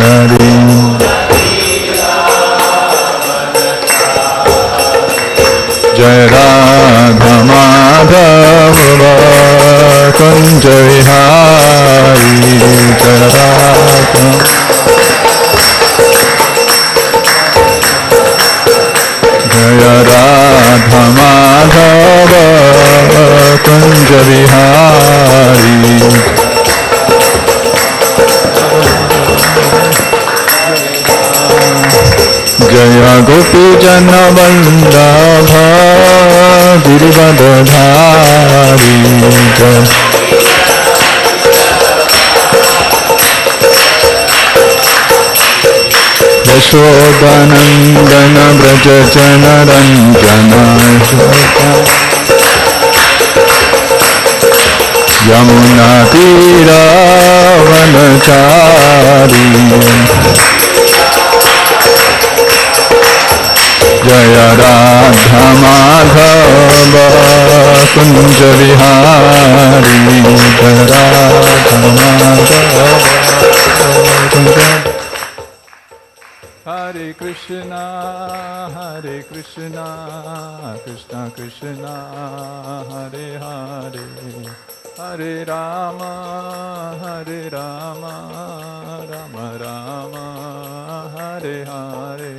Hari Jai Radha Madhava Kunj Vihari Jai Radha Jaya Radha Madhava Kunj Vihari Jaya Gopi Jana Vallabha Girivardhari Yashodanandana Braja Jana Ranjana Yamuna Tira Vanachari Jaya Radha Madhava Kunj Vihari Jaya Radha Madhava Kunj Hare Krishna Krishna Krishna Hare Hare Hare Rama Rama Rama Hare Hare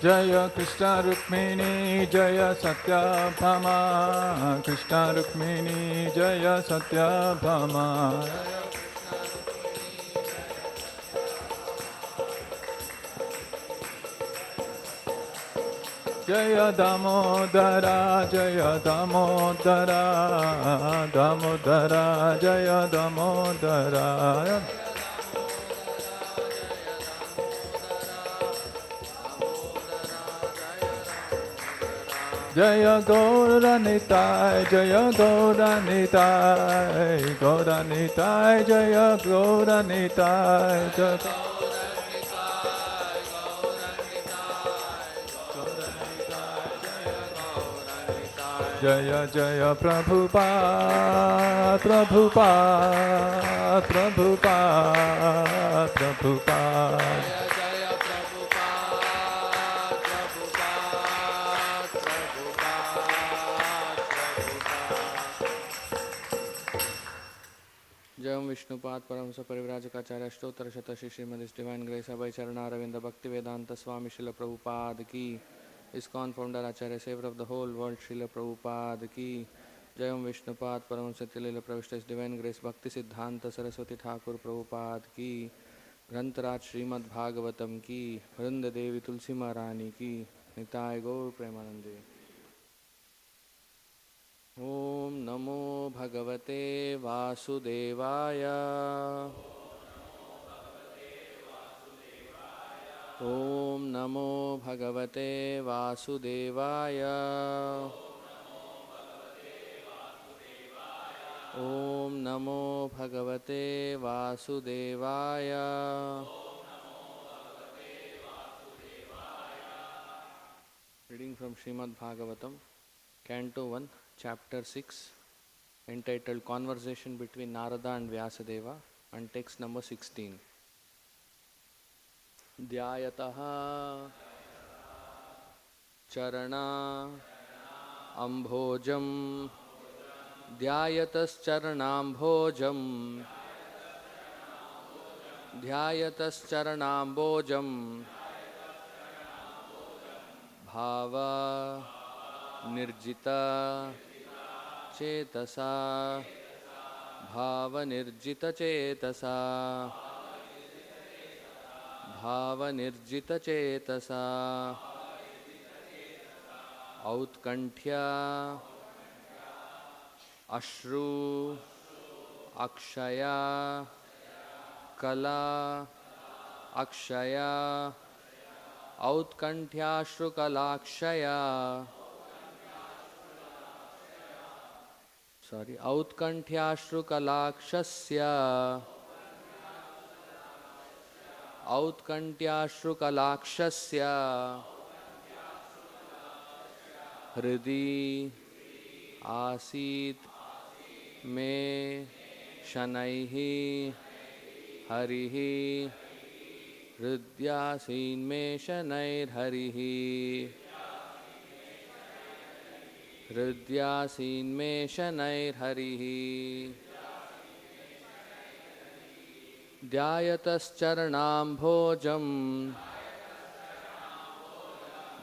Jaya Krishna Rukmini Jaya Satyabhama Krishna Rukmini Jaya Satyabhama Jaya Damodara Jaya Damodara Damodara Jaya Damodara Jaya Gauranitai, Jaya Gauranitai, Gauranitai, Jaya Gauranitai, Jaya Jaya Prabhupada, Prabhupada, Prabhupada, Prabhupada. Jayam Vishnupad Paramsa Parivrajakacarya Ashtottara Shata Shri Srimad Divine Grace Abhay Charana Bhakti Vedanta Swami Srila Prabhupada Ki ISKCON founder Acharya Savior of the whole world Srila Prabhupada Ki Jayam Vishnupad Paramsa Tilila Pravishta Divine Grace Bhakti Siddhanta Saraswati Thakur Prabhupada Ki Grantaraj Srimad-Bhagavatam Ki Vrinda Devi Tulsi Maharani Ki Nitai Gaur Premanande Om Namo Bhagavate Vasudevaya Om Namo Bhagavate Vasudevaya Om Namo Bhagavate Vasudevaya Reading from Srimad-Bhagavatam, Canto 1, Chapter 6, entitled Conversation between Narada and Vyasadeva, and text number 16. Dhyayataha Charana Ambhojam Dhyayatas Charanambhojam Dhyayatas Charanambhojam Bhava Nirjita Chetasa Bhava Nirjita Chetasa Bhava Nirjita Chetasa Outkanthya Ashru Akshaya Kala Akshaya Outkanthya Ashru Kala Akshaya Outkanthya Ashru Kala Akshasya औत्कण्ठ्याश्रुकलाक्षस्य हृदि आसीत् मे शनैः हरिः हृद्यासीन्मे शनैर्हरिः हृद्यासीन्मे शनैर्हरिः ध्यायतश्चरणाम्भोजम्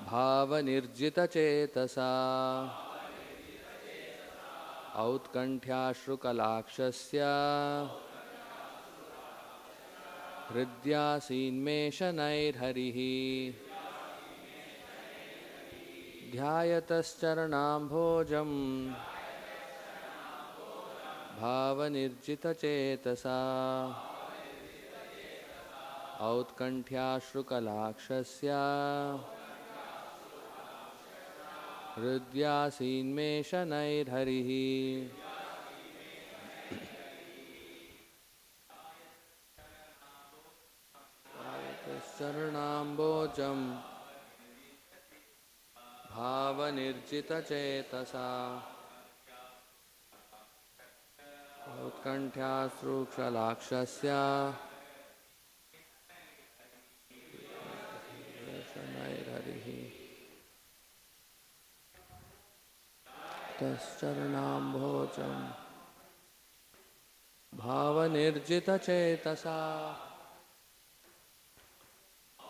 भावनिर्जितचेतसा औत्कण्ठ्याश्रुकलाक्षस्य हृद्यासीन्मे शनैर्हरिः ध्यायतश्चरणाम्भोजम् भावनिर्जितचेतसा औत्कण्ठ्याश्रुकलाक्षस्य हृद्यासीन्मे शनैर्हरिः शरणाम्बोजं भावनिर्जितचेतसा औत्कण्ठ्याश्रुकलाक्षस्य शनैर्हरिः तश्चरणाम्भोजं भावनिर्जितचेतसा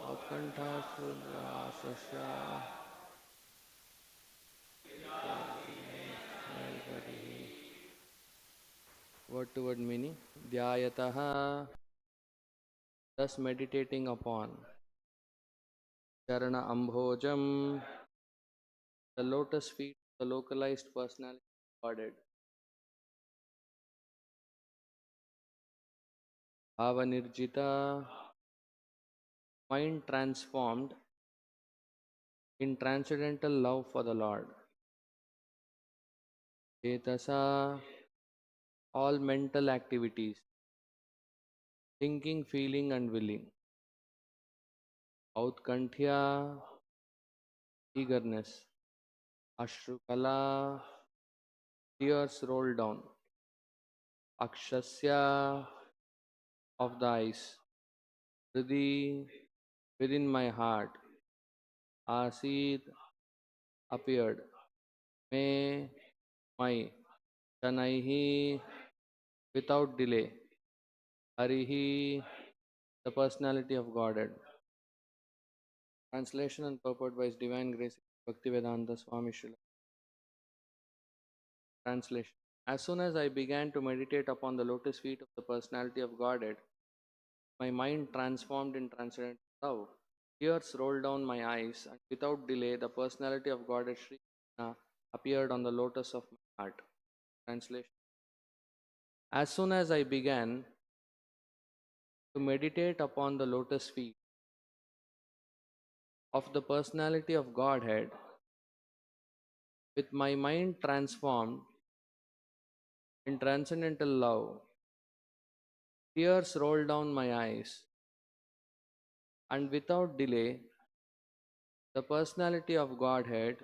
औत्कण्ठ्याश्रुकलाक्षस्य word to word meaning. Dhyayataha, thus meditating upon. Charana Ambhojam, the lotus feet, the localized personality embodied. Bhavanirjita, mind transformed in transcendental love for the Lord. Chetasa, all mental activities, thinking, feeling, and willing. Outkanthya, eagerness. Ashrukala, tears roll down. Akshasya, of the eyes. Hridi, within my heart. Asid, appeared. Me, my. Shanaihi, without delay. Harihi, the personality of Godhead. Translation and purport by His Divine Grace Bhaktivedanta Swami Srila. Translation. As soon as I began to meditate upon the lotus feet of the personality of Godhead, my mind transformed in transcendental love. Tears rolled down my eyes, and without delay, the personality of Godhead Sri Krishna appeared on the lotus of my heart. Translation. As soon as I began to meditate upon the lotus feet of the personality of Godhead, with my mind transformed in transcendental love, tears rolled down my eyes, and without delay, the personality of Godhead,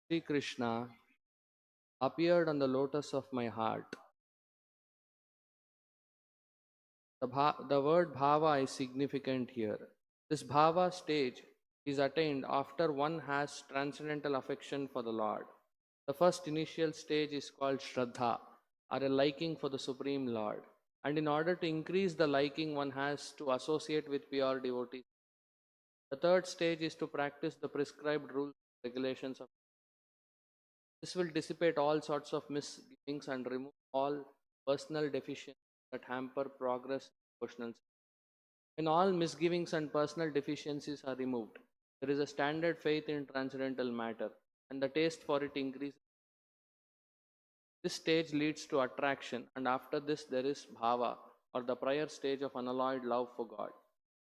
Sri Krishna, appeared on the lotus of my heart. The word bhava is significant here. This bhava stage is attained after one has transcendental affection for the Lord. The first initial stage is called Shraddha, or a liking for the Supreme Lord. And in order to increase the liking, one has to associate with pure devotees. The third stage is to practice the prescribed rules and regulations of. This will dissipate all sorts of misgivings and remove all personal deficiencies that hamper progress in devotional. When all misgivings and personal deficiencies are removed, there is a standard faith in transcendental matter, and the taste for it increases. This stage leads to attraction, and after this, there is bhava, or the prior stage of unalloyed love for God.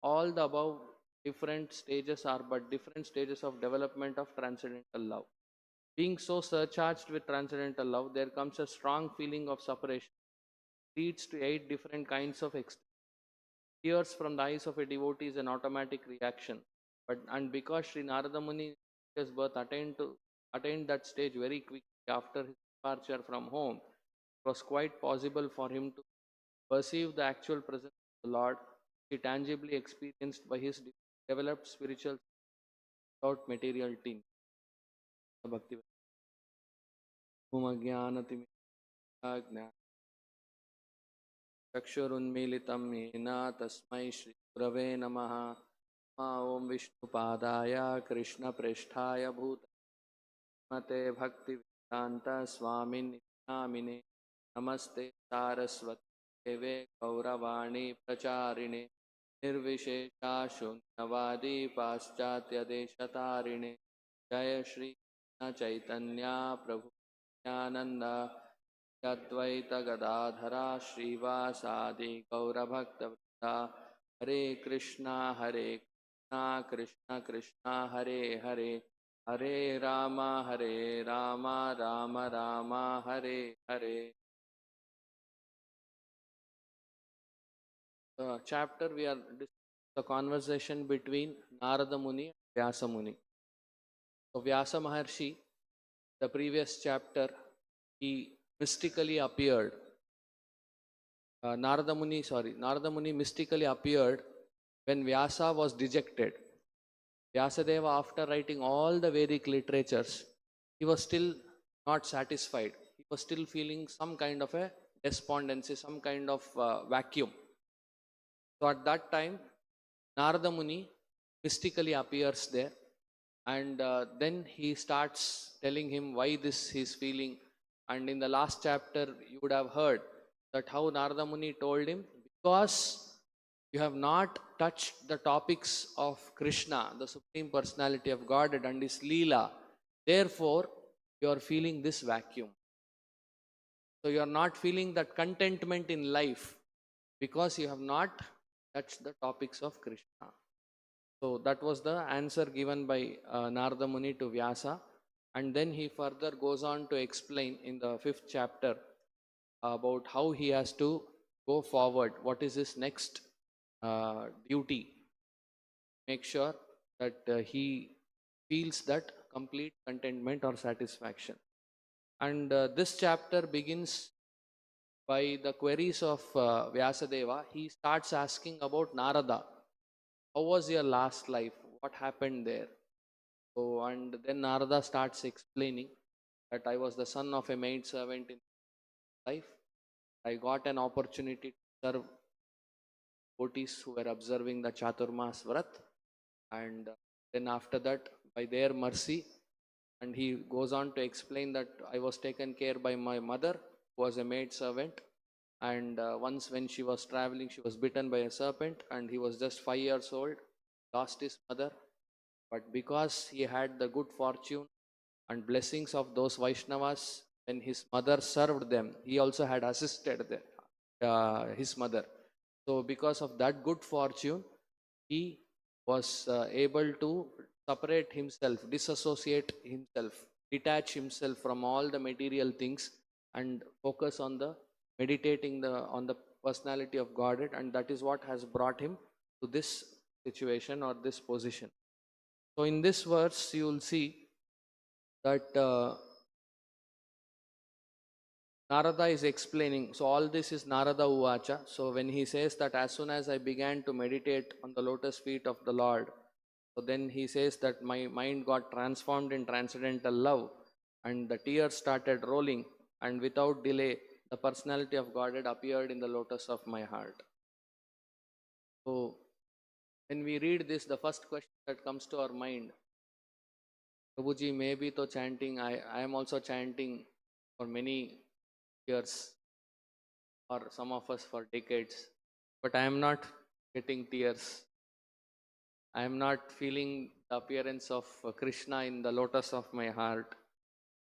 All the above different stages are but different stages of development of transcendental love. Being so surcharged with transcendental love, there comes a strong feeling of separation. Leads to 8 different kinds of Tears from the eyes of a devotee is an automatic reaction. And because Sri Narada Muni his birth attained that stage very quickly after his departure from home, it was quite possible for him to perceive the actual presence of the Lord, he tangibly experienced by his developed spiritual without material things. Bhakti. चक्षुरुन्मीलितं येन तस्मै श्रीगुरवे नमः। ॐ विष्णुपादाय कृष्णप्रेष्ठाय भूतमते भक्तिवेदान्त स्वामिन् नामिने नमस्ते सारस्वती देवे गौरवाणी प्रचारिणे निर्विशेषा शून्यवादी पाश्चात्यदेशतारिणे जय श्री चैतन्य प्रभु नित्यानंद अद्वैत गदाधरा श्रीवासादि गौरभक्तवृंदा हरे Krishna Krishna Krishna Hare Hare Hare Ram Ram Ram Hare Hare. The chapter we are the conversation between Narada Muni and Vyasa Muni. So Vyasa Maharshi, the previous chapter, he mystically appeared. Narada Muni mystically appeared when Vyasa was dejected. Vyasadeva, after writing all the Vedic literatures, he was still not satisfied. He was still feeling some kind of a despondency, some kind of vacuum. So at that time, Narada Muni mystically appears there, and then he starts telling him why this he is feeling. And in the last chapter, you would have heard that how Narada Muni told him, because you have not touched the topics of Krishna, the Supreme Personality of Godhead and his Leela, therefore you are feeling this vacuum. So you are not feeling that contentment in life because you have not touched the topics of Krishna. So that was the answer given by Narada Muni to Vyasa. And then he further goes on to explain in the 5th chapter about how he has to go forward. What is his next duty? Make sure that he feels that complete contentment or satisfaction. And this chapter begins by the queries of Vyasadeva. He starts asking about Narada. How was your last life? What happened there? So, and then Narada starts explaining that I was the son of a maid servant in life. I got an opportunity to serve devotees who were observing the Chaturmas Vrat, and then after that, by their mercy, and he goes on to explain that I was taken care by my mother, who was a maid servant, and once when she was traveling, she was bitten by a serpent, and he was just 5 years old, lost his mother, but because he had the good fortune and blessings of those Vaishnavas, when his mother served them, he also had assisted his mother. So because of that good fortune, he was able to separate himself, disassociate himself, detach himself from all the material things and focus on the meditating on the personality of Godhead, and that is what has brought him to this situation or this position. So in this verse, you will see that Narada is explaining. So all this is Narada Uvacha. So when he says that as soon as I began to meditate on the lotus feet of the Lord, so then he says that my mind got transformed in transcendental love and the tears started rolling, and without delay the personality of Godhead appeared in the lotus of my heart. So when we read this, the first question that comes to our mind, Prabhuji, maybe to chanting, I am also chanting for many years, or some of us for decades, but I am not getting tears. I am not feeling the appearance of Krishna in the lotus of my heart.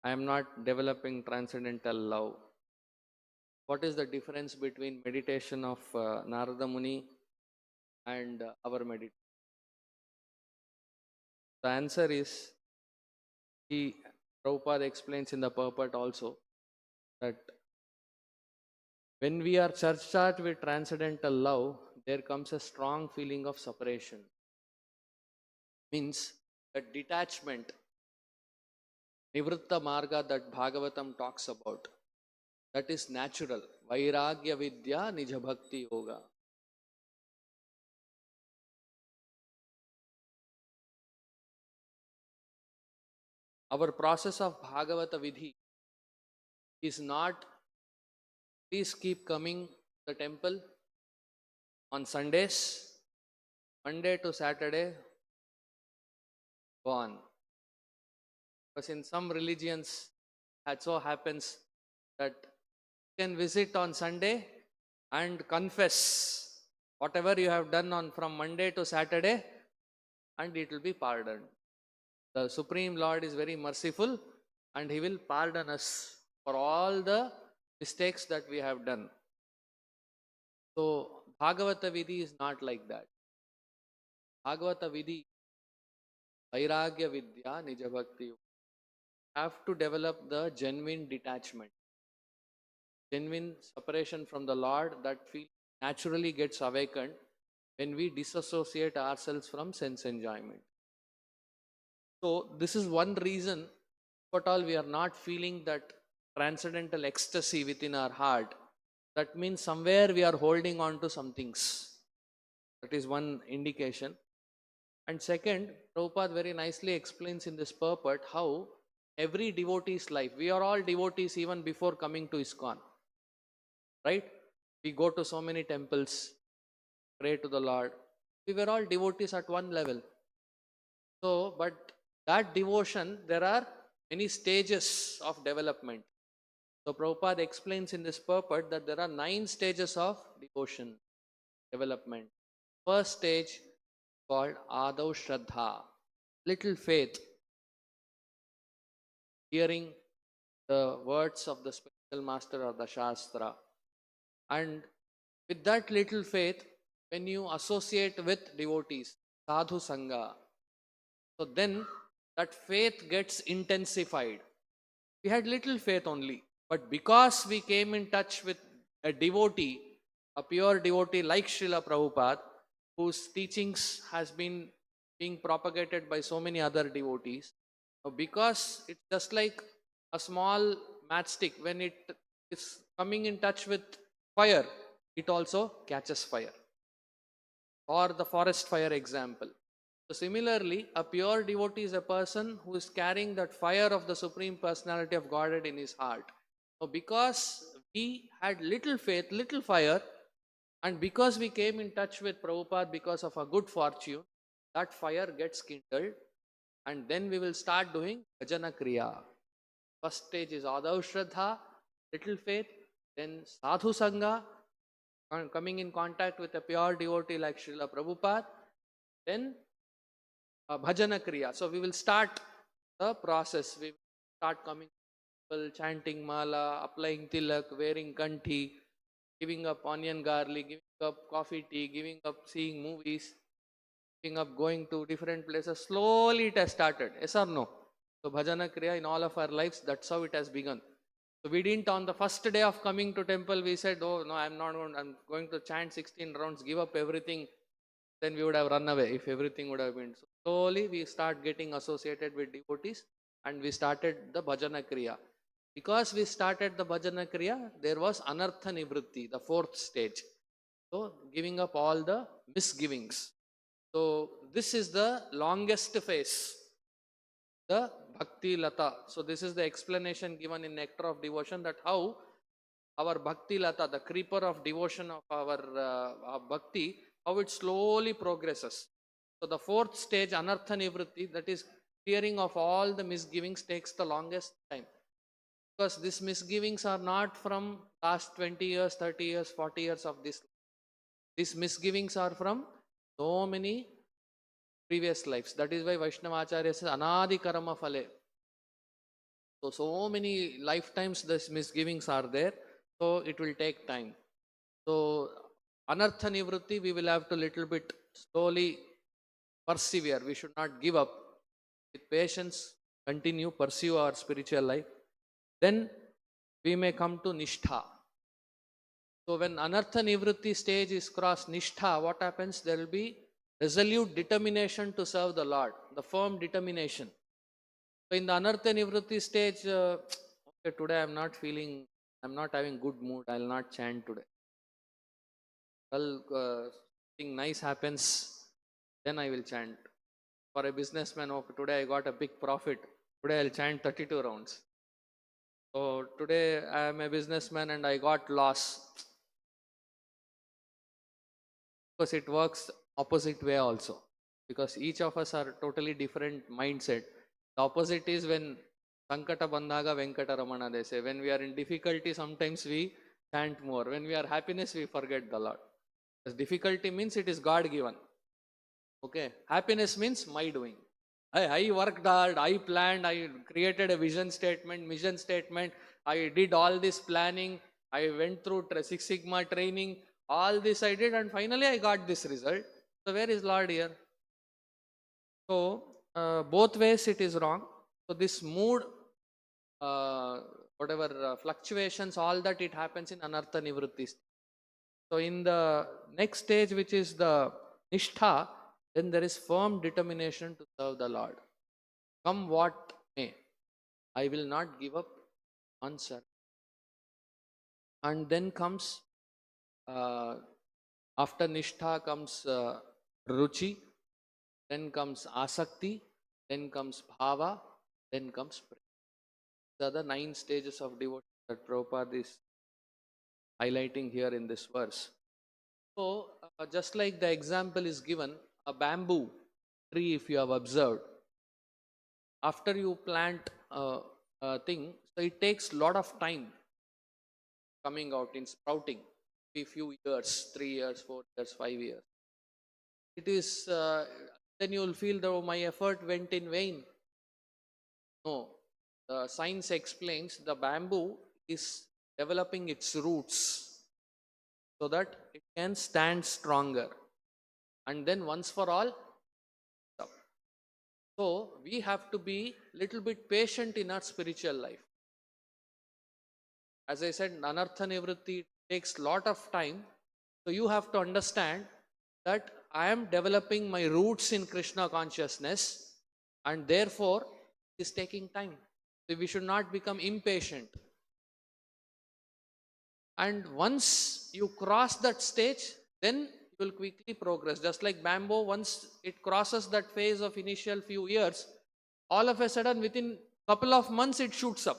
I am not developing transcendental love. What is the difference between meditation of Narada Muni and our meditation? The answer is, Prabhupada explains in the purport also, that when we are charged with transcendental love, there comes a strong feeling of separation. Means that detachment, Nivritta Marga that Bhagavatam talks about, that is natural. Vairagya Vidya Nija Bhakti Yoga. Our process of Bhagavata Vidhi is not, please keep coming to the temple on Sundays, Monday to Saturday, go on. Because in some religions, it so happens that you can visit on Sunday and confess whatever you have done on from Monday to Saturday, and it will be pardoned. The Supreme Lord is very merciful and He will pardon us for all the mistakes that we have done. So, Bhagavata Vidhi is not like that. Bhagavata Vidhi, Vairagya Vidya, Nija Bhakti, have to develop the genuine detachment, genuine separation from the Lord that feel naturally gets awakened when we disassociate ourselves from sense enjoyment. So, this is one reason, but all we are not feeling that transcendental ecstasy within our heart. That means somewhere we are holding on to some things. That is one indication. And second, Prabhupada very nicely explains in this purport how every devotee's life, we are all devotees even before coming to ISKCON. Right? We go to so many temples, pray to the Lord. We were all devotees at one level. So, but that devotion, there are many stages of development. So Prabhupada explains in this purport that there are 9 stages of devotion development. First stage called Adav Shraddha, little faith, hearing the words of the spiritual master or the Shastra. And with that little faith, when you associate with devotees, sadhu sangha, so then that faith gets intensified. We had little faith only, but because we came in touch with a devotee, a pure devotee like Srila Prabhupada, whose teachings has been being propagated by so many other devotees, because it's just like a small matchstick, when it is coming in touch with fire, it also catches fire. Or the forest fire example. So similarly, a pure devotee is a person who is carrying that fire of the Supreme Personality of Godhead in his heart. So because we had little faith, little fire, and because we came in touch with Prabhupada because of a good fortune, that fire gets kindled, and then we will start doing Bhajana Kriya. First stage is Adav Shraddha, little faith, then Sadhu Sangha, coming in contact with a pure devotee like Srila Prabhupada, then Bhajana Kriya. So we will start the process. We will start coming, people chanting mala, applying tilak, wearing kanthi, giving up onion garlic, giving up coffee tea, giving up seeing movies, giving up going to different places. Slowly it has started. Yes or no? So Bhajana Kriya in all of our lives, that's how it has begun. So we didn't, on the first day of coming to temple, we said, oh no, I'm going to chant 16 rounds, give up everything. Then we would have run away if everything would have been. So slowly we start getting associated with devotees, and we started the Bhajana Kriya. Because we started the Bhajana Kriya, there was Anartha Nivritti, the 4th stage. So giving up all the misgivings. So this is the longest phase, the Bhakti Lata. So this is the explanation given in Nectar of Devotion, that how our Bhakti Lata, the creeper of devotion of our Bhakti, how it slowly progresses. So the 4th stage, Anartha Nivritti, that is clearing of all the misgivings, takes the longest time. Because these misgivings are not from last 20 years, 30 years, 40 years of this. These misgivings are from so many previous lives. That is why Vaishnava Acharya says, Anadi Karama Phale. So many lifetimes these misgivings are there. So it will take time. So Anartha Nivritti, we will have to little bit slowly persevere. We should not give up. With patience, continue, pursue our spiritual life. Then we may come to Nishtha. So when anartha nivritti stage is crossed, nishtha, what happens? There will be resolute determination to serve the Lord, the firm determination. So in the anartha nivritti stage, okay, today I'm not having good mood, I'll not chant today. Well, something nice happens, then I will chant. For a businessman, okay, today I got a big profit, today I'll chant 32 rounds. So today I am a businessman and I got loss. Because it works opposite way also. Because each of us are totally different mindset. The opposite is when Sankata Bandhaga Venkata Ramana, they say. When we are in difficulty, sometimes we chant more. When we are happiness, we forget the Lord. Because difficulty means it is God given. Okay. Happiness means my doing. I worked hard, I planned, I created a vision statement, mission statement, I did all this planning, I went through Six Sigma training, all this I did, and finally I got this result. So where is Lord here? So both ways it is wrong. So this mood, whatever fluctuations, all that it happens in anartha nivritti. So in the next stage, which is the nishtha, then there is firm determination to serve the Lord. Come what may, I will not give up on service. And then comes, after nishtha comes ruchi, then comes asakti, then comes bhava, then comes prema. These are the 9 stages of devotion that Prabhupada is highlighting here in this verse. So, just like the example is given, a bamboo tree, if you have observed, after you plant a thing, so it takes lot of time coming out in sprouting, a few years, 3 years, 4 years, 5 years. It is, then you will feel that my effort went in vain. No, the science explains the bamboo is developing its roots so that it can stand stronger. And then once for all, stop. So we have to be little bit patient in our spiritual life. As I said, anartha nivritti takes lot of time. So you have to understand that I am developing my roots in Krishna consciousness, and therefore it is taking time. So we should not become impatient. And once you cross that stage, then you will quickly progress. Just like bamboo, once it crosses that phase of initial few years, all of a sudden within couple of months it shoots up.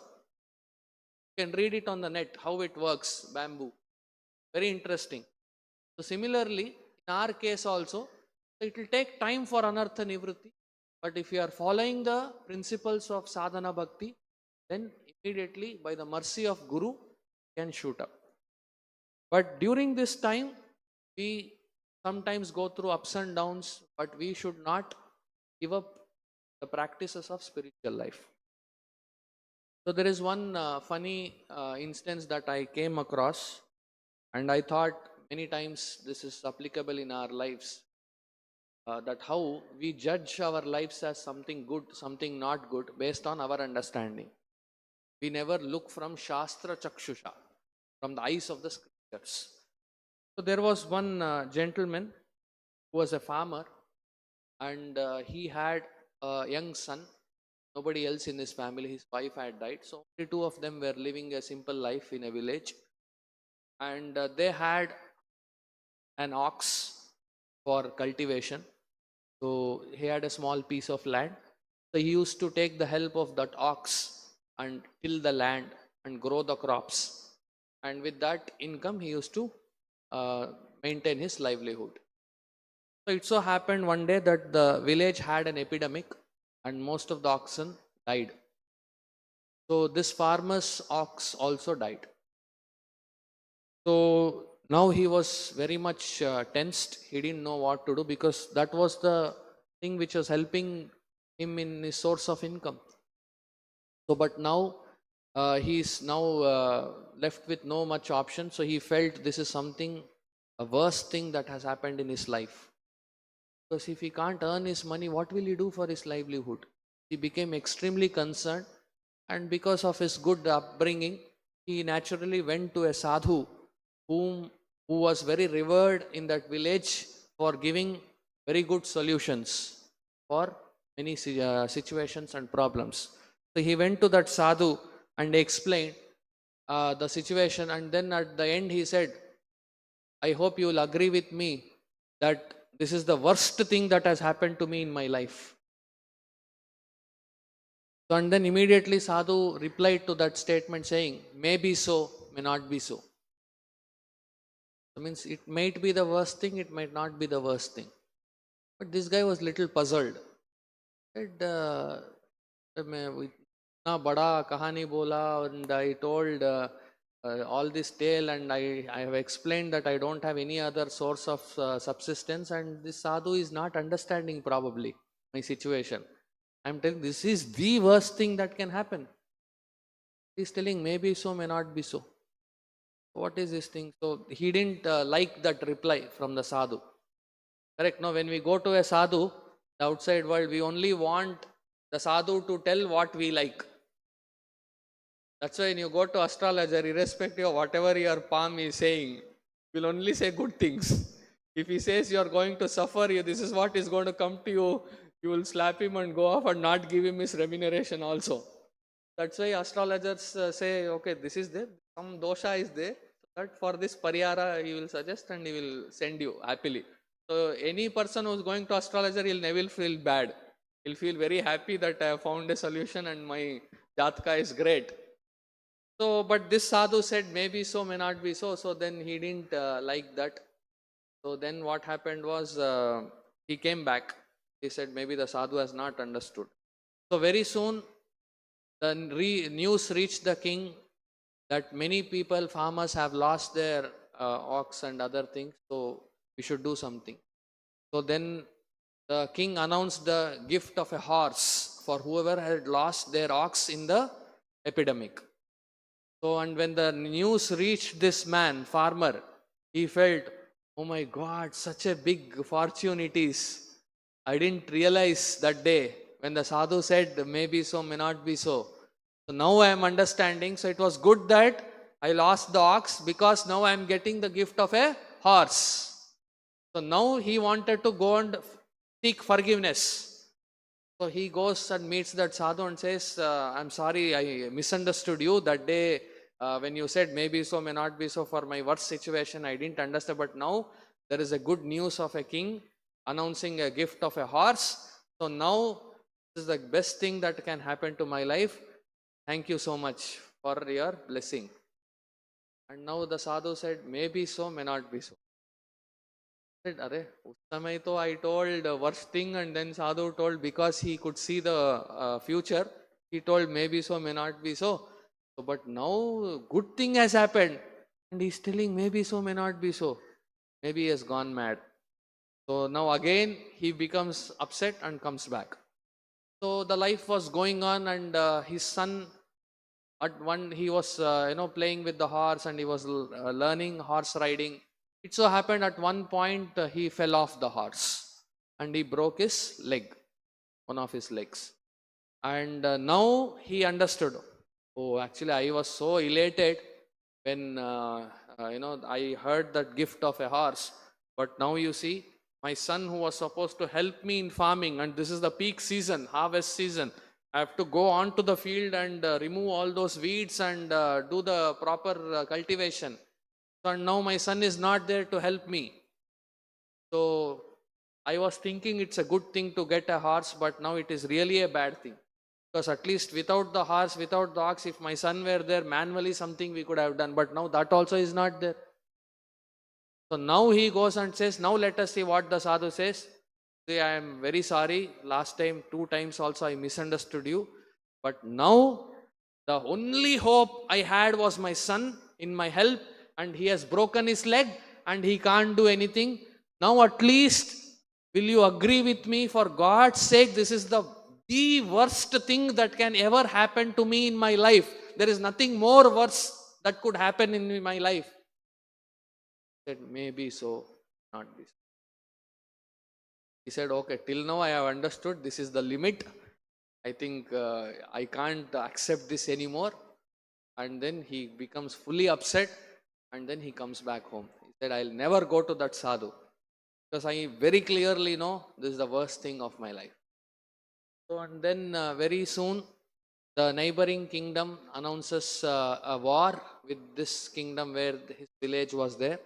You can read it on the net, how it works, bamboo. Very interesting. So similarly, in our case also, it will take time for anartha nivritti. But if you are following the principles of sadhana bhakti, then immediately by the mercy of Guru, can shoot up. But during this time, we sometimes go through ups and downs, but we should not give up the practices of spiritual life. So there is one funny instance that I came across, and I thought many times this is applicable in our lives, that how we judge our lives as something good, something not good, based on our understanding. We never look from Shastra Chakshusha, from the eyes of the scriptures. So there was one gentleman who was a farmer, and he had a young son. Nobody else in his family, his wife had died. So only 2 of them were living a simple life in a village. And they had an ox for cultivation. So he had a small piece of land. So he used to take the help of that ox and till the land and grow the crops. And with that income, he used to maintain his livelihood. So it so happened one day that the village had an epidemic and most of the oxen died. So this farmer's ox also died. So now he was very much tensed. He didn't know what to do, because that was the thing which was helping him in his source of income. So but now he is now left with no much option. So he felt this is something, a worst thing that has happened in his life. Because if he can't earn his money, what will he do for his livelihood? He became extremely concerned, and because of his good upbringing, he naturally went to a sadhu who was very revered in that village for giving very good solutions for many situations and problems. So he went to that sadhu and explained the situation, and then at the end he said, I hope you will agree with me that this is the worst thing that has happened to me in my life. So, and then immediately sadhu replied to that statement saying, may be so, may not be so. That means it might be the worst thing, it might not be the worst thing. But this guy was little puzzled. Said, इतना बड़ा कहानी बोला, and I told all this tale, and I have explained that I don't have any other source of subsistence, and this sadhu is not understanding probably my situation. I'm telling this is the worst thing that can happen. He's telling maybe so, may not be so. What is this thing? So he didn't like that reply from the sadhu. Correct? No, when we go to a sadhu, the outside world, we only want the sadhu to tell what we like. That's why when you go to astrologer, irrespective of whatever your palm is saying, will only say good things. If he says you are going to suffer, this is what is going to come to you, you will slap him and go off and not give him his remuneration also. That's why astrologers say, okay, this is there, some dosha is there, that for this pariyara he will suggest and he will send you happily. So any person who is going to astrologer, he'll never feel bad. He'll feel very happy that I have found a solution and my jatka is great. So, but this sadhu said, maybe so, may not be so. So then he didn't like that. So then what happened was he came back. He said, maybe the sadhu has not understood. So very soon, the news reached the king that many people, farmers, have lost their ox and other things. So we should do something. So then the king announced the gift of a horse for whoever had lost their ox in the epidemic. So, and when the news reached this man, farmer, he felt, oh my God, such a big fortune it is. I didn't realize that day when the sadhu said, maybe so, may not be so. So now I am understanding. So it was good that I lost the ox because now I am getting the gift of a horse. So now he wanted to go and seek forgiveness. So he goes and meets that sadhu and says, I'm sorry, I misunderstood you that day when you said maybe so, may not be so for my worst situation. I didn't understand, but now there is a good news of a king announcing a gift of a horse. So now this is the best thing that can happen to my life. Thank you so much for your blessing. And now the sadhu said, maybe so, may not be so. Said, Are, us samay to I told worst thing, and then sadhu told because he could see the future, he told maybe so, may not be so. So, but now good thing has happened, and he's telling maybe so, may not be so. Maybe he has gone mad. So now again he becomes upset and comes back. So the life was going on, and his son, at one he was playing with the horse, and he was learning horse riding. It so happened at one point he fell off the horse and he broke his leg, one of his legs. And now he understood. Oh, actually I was so elated when I heard that gift of a horse. But now you see, my son who was supposed to help me in farming, and this is the peak season, harvest season, I have to go on to the field and remove all those weeds and do the proper cultivation. So now my son is not there to help me. So I was thinking it's a good thing to get a horse, but now it is really a bad thing. Because at least without the horse, without the ox, if my son were there, manually something we could have done. But now that also is not there. So now he goes and says, now let us see what the sadhu says. Say, I am very sorry. Last time, 2 times also I misunderstood you. But now the only hope I had was my son in my help, and he has broken his leg and he can't do anything. Now at least will you agree with me, for God's sake, this is the worst thing that can ever happen to me in my life. There is nothing more worse that could happen in my life. He said, maybe so, not this. He said, okay, till now I have understood this is the limit. I think I can't accept this anymore. And then he becomes fully upset and then he comes back home. He said, I'll never go to that sadhu because I very clearly know this is the worst thing of my life. So, and then very soon the neighboring kingdom announces a war with this kingdom where his village was there,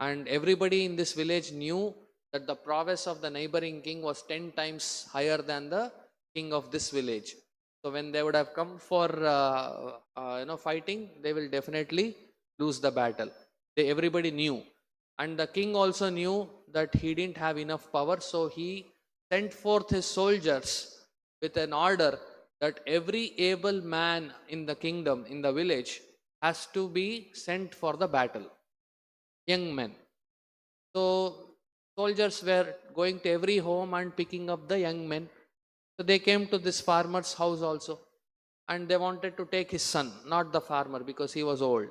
and everybody in this village knew that the prowess of the neighboring king was 10 times higher than the king of this village. So when they would have come for fighting, they will definitely lose the battle. Everybody knew, and the king also knew that he didn't have enough power, so he sent forth his soldiers with an order that every able man in the kingdom, in the village, has to be sent for the battle. Young men. So soldiers were going to every home and picking up the young men. So they came to this farmer's house also, and they wanted to take his son, not the farmer, because he was old.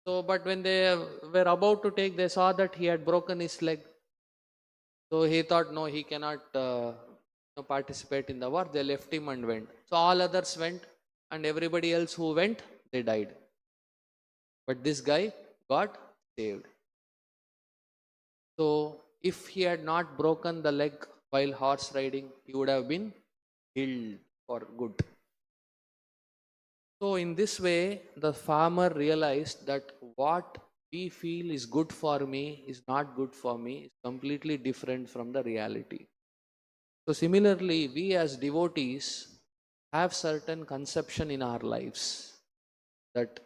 So, but when they were about to take, they saw that he had broken his leg. So he thought, no, he cannot participate in the war. They left him and went. So all others went, and everybody else who went, they died. But this guy got saved. So if he had not broken the leg while horse riding, he would have been healed for good. So in this way, the farmer realized that what we feel is good for me is not good for me, is completely different from the reality. So similarly, we as devotees have certain conception in our lives that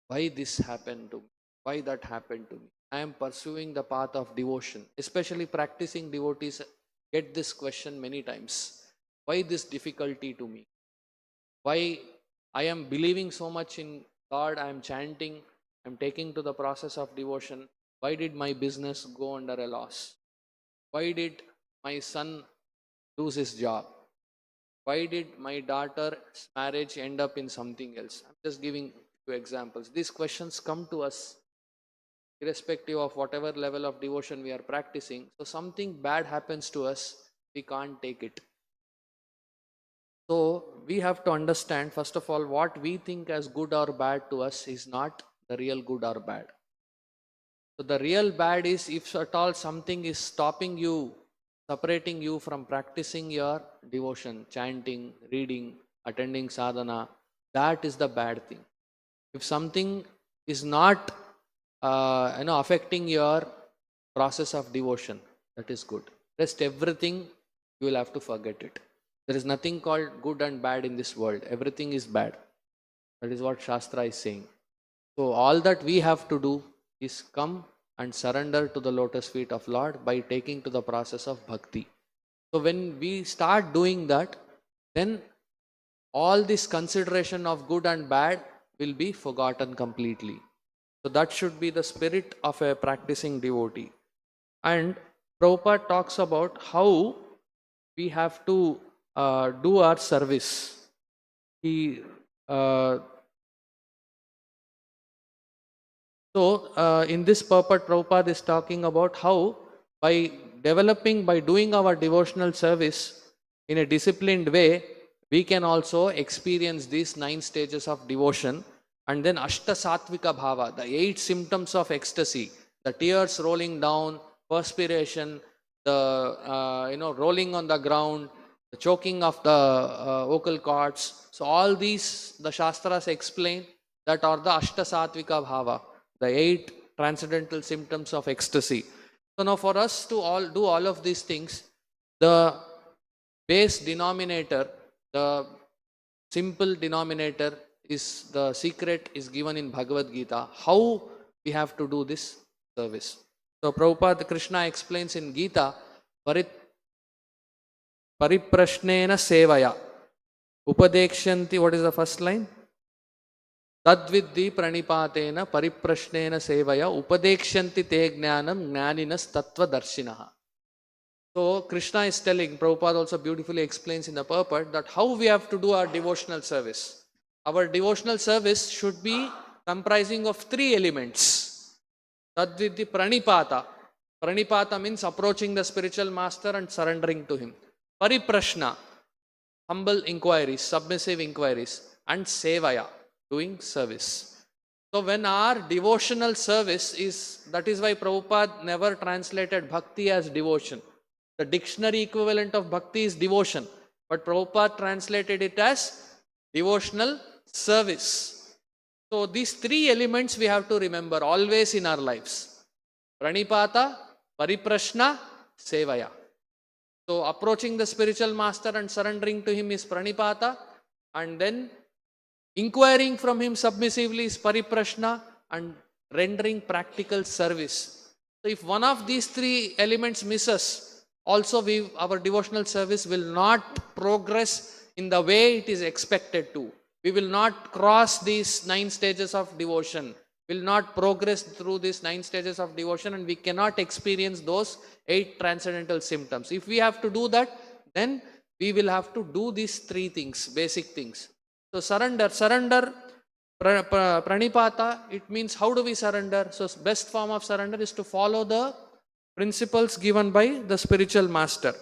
why this happened to me, why that happened to me. I am pursuing the path of devotion. Especially practicing devotees get this question many times. Why this difficulty to me? Why I am believing so much in God, I am chanting, I am taking to the process of devotion. Why did my business go under a loss? Why did my son lose his job? Why did my daughter's marriage end up in something else? I'm just giving two examples. These questions come to us irrespective of whatever level of devotion we are practicing. So something bad happens to us, we can't take it. So we have to understand, first of all, what we think as good or bad to us is not the real good or bad. So the real bad is if at all something is stopping you, separating you from practicing your devotion, chanting, reading, attending sadhana, that is the bad thing. If something is not affecting your process of devotion, that is good. Rest everything, you will have to forget it. There is nothing called good and bad in this world. Everything is bad. That is what Shastra is saying. So all that we have to do is come and surrender to the lotus feet of Lord by taking to the process of bhakti. So when we start doing that, then all this consideration of good and bad will be forgotten completely. So that should be the spirit of a practicing devotee. And Prabhupada talks about how we have to do our service. In this purport, Prabhupada is talking about how by doing our devotional service in a disciplined way, we can also experience these 9 stages of devotion. And then Ashta Sattvika Bhava, the 8 symptoms of ecstasy, the tears rolling down, perspiration, the rolling on the ground, the choking of the vocal cords. So all these, the Shastras explain that are the Ashta Sattvika Bhava, the 8 transcendental symptoms of ecstasy. So now for us to do all of these things, the base denominator, the simple denominator is the secret is given in Bhagavad Gita, how we have to do this service. So Prabhupada Krishna explains in Gita, Pariprashnena sevaya. Upadekshanti, what is the first line? Tadviddi pranipatena pariprashnena sevaya upadekshanti te jnanam jnaninas tattva darshinaha. So Krishna is telling, Prabhupada also beautifully explains in the purport that how we have to do our devotional service. Our devotional service should be comprising of 3 elements. Tadviddi pranipata. Pranipata means approaching the spiritual master and surrendering to him. Pariprashna, humble inquiries, submissive inquiries. And sevaya, doing service. So when our devotional service is, that is why Prabhupada never translated bhakti as devotion. The dictionary equivalent of bhakti is devotion, but Prabhupada translated it as devotional service. So these three elements we have to remember always in our lives. Pranipata, Pariprashna, Sevaya. So approaching the spiritual master and surrendering to him is Pranipata, and then inquiring from him submissively is Pariprashna, and rendering practical service. So if one of these three elements misses, also our devotional service will not progress in the way it is expected to. We will not cross these 9 stages of devotion, will not progress through these 9 stages of devotion, and we cannot experience those 8 transcendental symptoms. If we have to do that, then we will have to do these 3 things, basic things. So surrender, pranipata, it means how do we surrender? So best form of surrender is to follow the principles given by the spiritual master.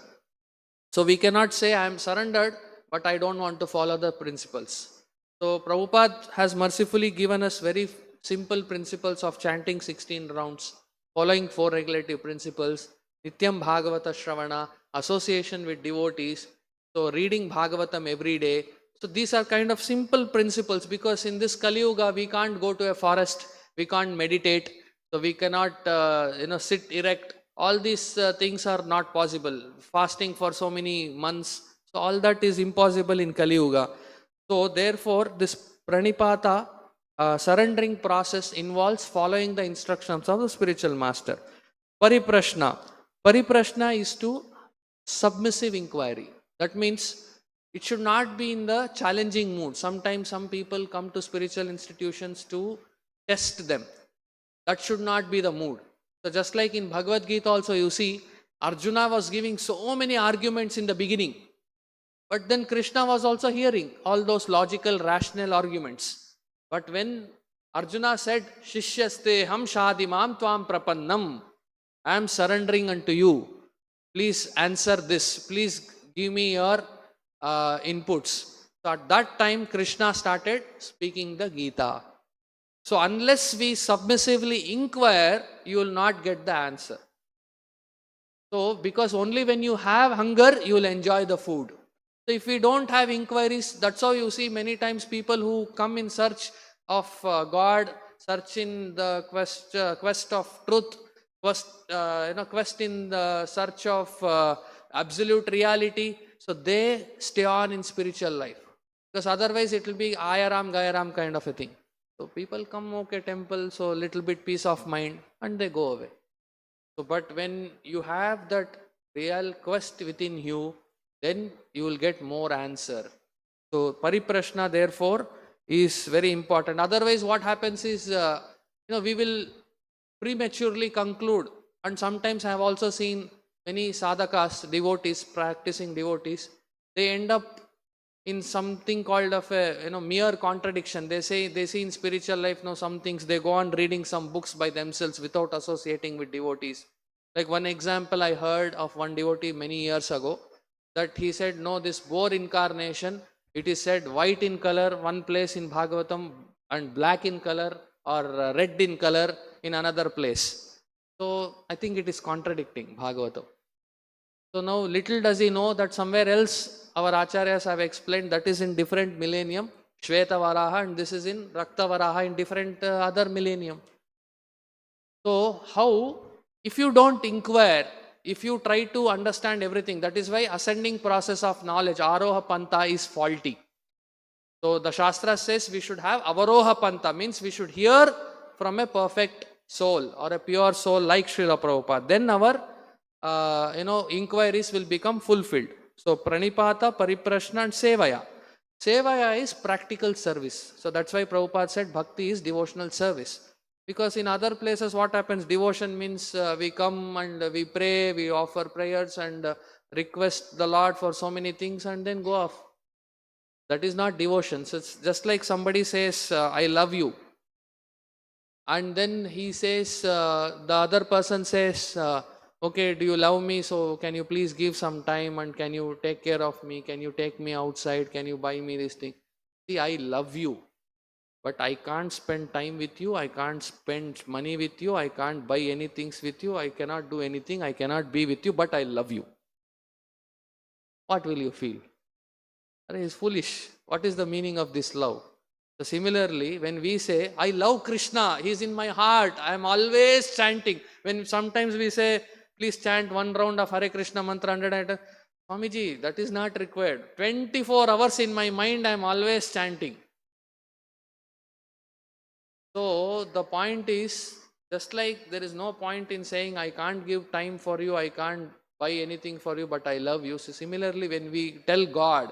So we cannot say I am surrendered, but I don't want to follow the principles. So Prabhupada has mercifully given us very simple principles of chanting 16 rounds, following 4 regulative principles, Nityam Bhagavata Shravana, association with devotees, so reading Bhagavatam every day. So these are kind of simple principles, because in this Kali Yuga we can't go to a forest, we can't meditate, so we cannot sit erect. All these things are not possible. Fasting for so many months, so all that is impossible in Kali Yuga. So therefore this pranipata surrendering process involves following the instructions of the spiritual master. Pariprashna is to submissive inquiry. That means it should not be in the challenging mood. Sometimes some people come to spiritual institutions to test them. That should not be the mood. So just like in Bhagavad Gita also, you see Arjuna was giving so many arguments in the beginning, but then Krishna was also hearing all those logical, rational arguments. But when Arjuna said, Shishyaste ham shadimam tvam prapannam, I am surrendering unto you, please answer this, please give me your inputs. So at that time Krishna started speaking the Gita. So unless we submissively inquire, you will not get the answer. So because only when you have hunger, you will enjoy the food. So if we don't have inquiries, that's how you see many times people who come in search of God, search in the quest of truth, quest in the search of absolute reality. So they stay on in spiritual life, because otherwise it will be ayaram gayaram kind of a thing. So people come, okay, temple, so little bit peace of mind, and they go away. So but when you have that real quest within you, then you will get more answer. So pariprashna therefore is very important. Otherwise what happens is, we will prematurely conclude. And sometimes I have also seen many sadhakas, devotees, practicing devotees, they end up in something called of a mere contradiction. They see in spiritual life some things, they go on reading some books by themselves without associating with devotees. Like one example I heard of one devotee many years ago, that he said, no, this boar incarnation, it is said white in color one place in Bhagavatam and black in color or red in color in another place. So I think it is contradicting Bhagavatam. So now little does he know that somewhere else our Acharyas have explained that is in different millennium, Shweta Varaha, and this is in Rakta Varaha in different other millennium. So how, if you don't inquire, if you try to understand everything, that is why ascending process of knowledge, Aroha Panta, is faulty. So the Shastra says we should have Avaroha Panta, means we should hear from a perfect soul or a pure soul like Srila Prabhupada. Then our inquiries will become fulfilled. So pranipata, pariprashna and sevaya. Sevaya is practical service. So that's why Prabhupada said bhakti is devotional service. Because in other places what happens, devotion means we come and we pray, we offer prayers and request the Lord for so many things and then go off. That is not devotion. So it's just like somebody says, I love you. And then he says, the other person says, okay, do you love me? So can you please give some time and can you take care of me? Can you take me outside? Can you buy me this thing? See, I love you. but I can't spend time with you, I can't spend money with you, I can't buy any things with you, I cannot do anything, I cannot be with you, but I love you. What will you feel? It is foolish. What is the meaning of this love? So similarly, when we say, I love Krishna, he is in my heart, I am always chanting. When sometimes we say, please chant one round of Hare Krishna mantra 100, Swamiji, that is not required. 24 hours in my mind, I am always chanting. So the point is, just like there is no point in saying, I can't give time for you, I can't buy anything for you, but I love you. So similarly, when we tell God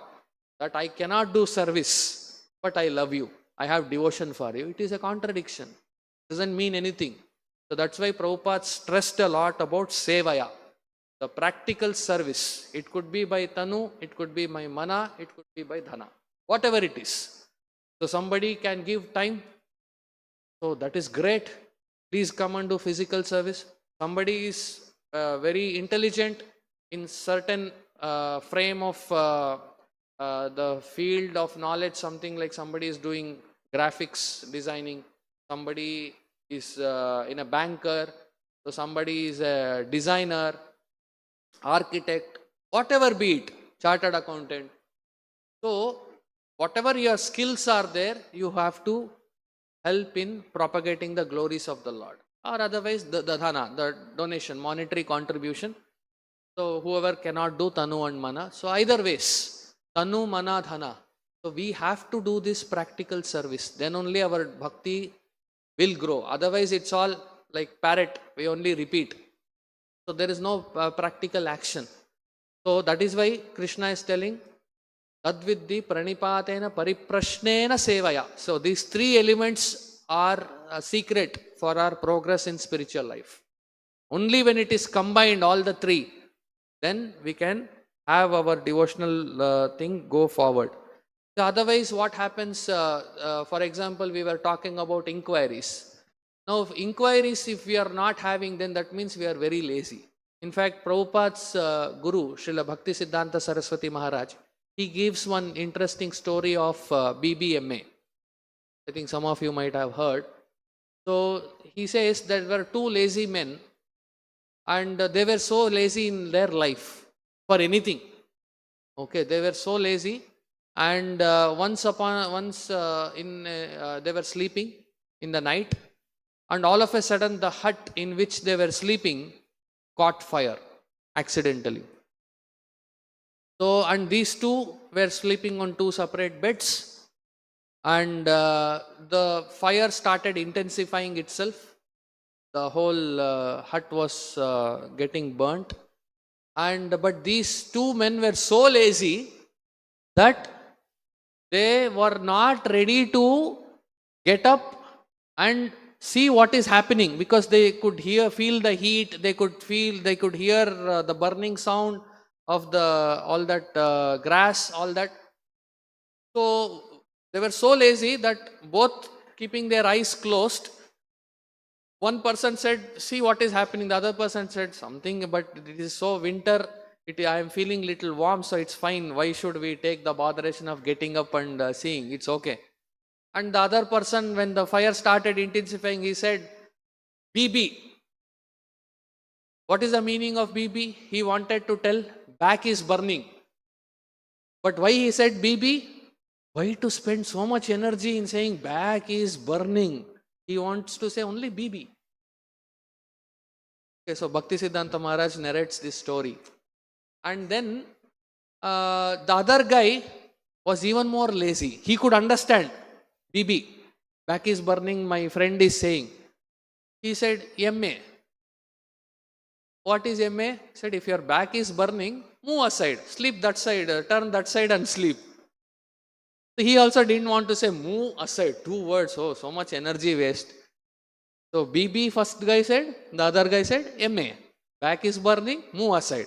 that I cannot do service, but I love you, I have devotion for you, it is a contradiction. It doesn't mean anything. So that's why Prabhupada stressed a lot about sevaya, the practical service. It could be by tanu, it could be by mana, it could be by dhana, whatever it is. So somebody can give time, so that is great. Please come and do physical service. Somebody is very intelligent in certain frame of the field of knowledge, something like somebody is doing graphics designing, somebody is in a banker, so somebody is a designer, architect, whatever be it, chartered accountant. So whatever your skills are there, you have to help in propagating the glories of the Lord. Or otherwise, the dhana, the donation, monetary contribution. So whoever cannot do tanu and mana. So either ways, tanu, mana, dhana. So we have to do this practical service. Then only our bhakti will grow. Otherwise, it's all like parrot. We only repeat. So there is no practical action. So that is why Krishna is telling, Tadviddi pranipatena pariprashnena sevaya. So these three elements are a secret for our progress in spiritual life. Only when it is combined, all the three, then we can have our devotional thing go forward. So otherwise, what happens, for example, we were talking about inquiries. Now, if inquiries, if we are not having, then that means we are very lazy. In fact, Prabhupada's Guru, Srila Bhakti Siddhanta Saraswati Maharaj, he gives one interesting story of BBMA. I think some of you might have heard. So he says there were two lazy men, and they were so lazy in their life for anything. Okay, they were so lazy, and once they were sleeping in the night, and all of a sudden the hut in which they were sleeping caught fire accidentally. So, and these two were sleeping on two separate beds, and the fire started intensifying itself. The whole hut was getting burnt, but these two men were so lazy that they were not ready to get up and see what is happening, because they could feel the heat, they could hear the burning sound of all that grass, all that. So they were so lazy that both keeping their eyes closed, one person said, see what is happening. The other person said something, but it is so winter, I am feeling little warm, so it's fine. Why should we take the botheration of getting up and seeing? It's okay. And the other person, when the fire started intensifying, he said, BB. What is the meaning of BB? He wanted to tell, back is burning. But why he said BB? Why to spend so much energy in saying back is burning? He wants to say only BB. Okay, so Bhakti Siddhanta Maharaj narrates this story. And then the other guy was even more lazy. He could understand BB. Back is burning, my friend is saying. He said, MA. What is MA? He said, if your back is burning, move aside, sleep that side, turn that side and sleep. He also didn't want to say move aside, 2 words, oh, so much energy waste. So BB first guy said, the other guy said, MA. Back is burning, move aside.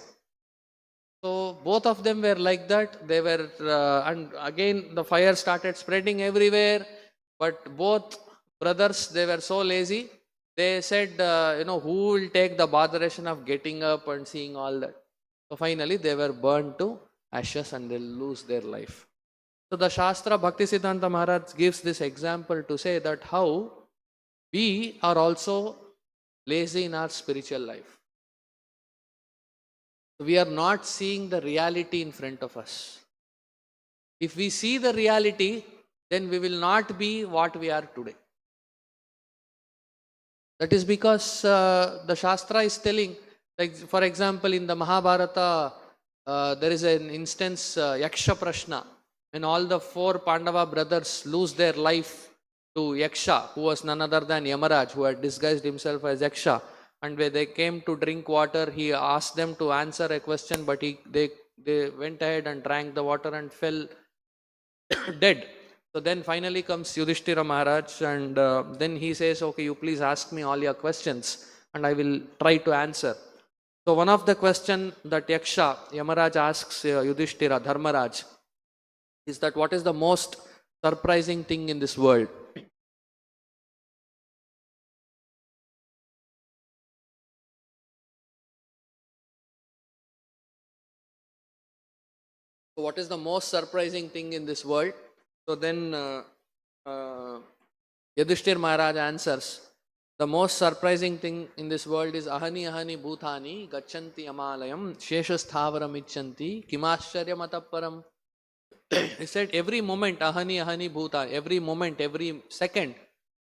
So both of them were like that. They were, and again the fire started spreading everywhere. But both brothers, they were so lazy. They said, who will take the botheration of getting up and seeing all that? So finally they were burned to ashes and they'll lose their life. So the Shastra Bhaktisiddhanta Maharaj gives this example to say that how we are also lazy in our spiritual life. We are not seeing the reality in front of us. If we see the reality, then we will not be what we are today. That is because the Shastra is telling, like for example, in the Mahabharata, there is an instance, Yaksha Prashna, when all the 4 Pandava brothers lose their life to Yaksha, who was none other than Yamaraj, who had disguised himself as Yaksha. And when they came to drink water, he asked them to answer a question, but they went ahead and drank the water and fell dead. So then finally comes Yudhishthira Maharaj, and then he says, okay, you please ask me all your questions and I will try to answer. So one of the question that Yamaraj asks Yudhishthira, Dharmaraj, is that what is the most surprising thing in this world? So what is the most surprising thing in this world? So then Yudhishthira Maharaj answers, the most surprising thing in this world is ahani ahani bhutani gachanti amalayam sheshasthavaram icchanti kimascharya mataparam. He said every moment ahani ahani bhutani, every moment, every second,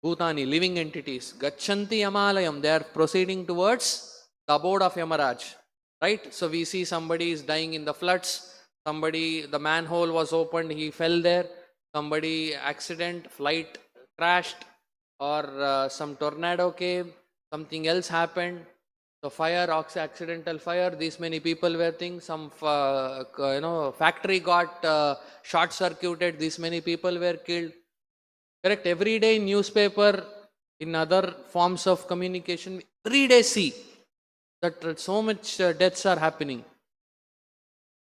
bhutani, living entities, gachanti amalayam, they are proceeding towards the abode of Yamaraj. Right? So we see somebody is dying in the floods, somebody, the manhole was opened, he fell there, somebody accident, flight crashed, or some tornado came, something else happened, the fire, accidental fire, these many people were things, some factory got short circuited, these many people were killed. Correct? Every day in newspaper, in other forms of communication, every day see that so much deaths are happening.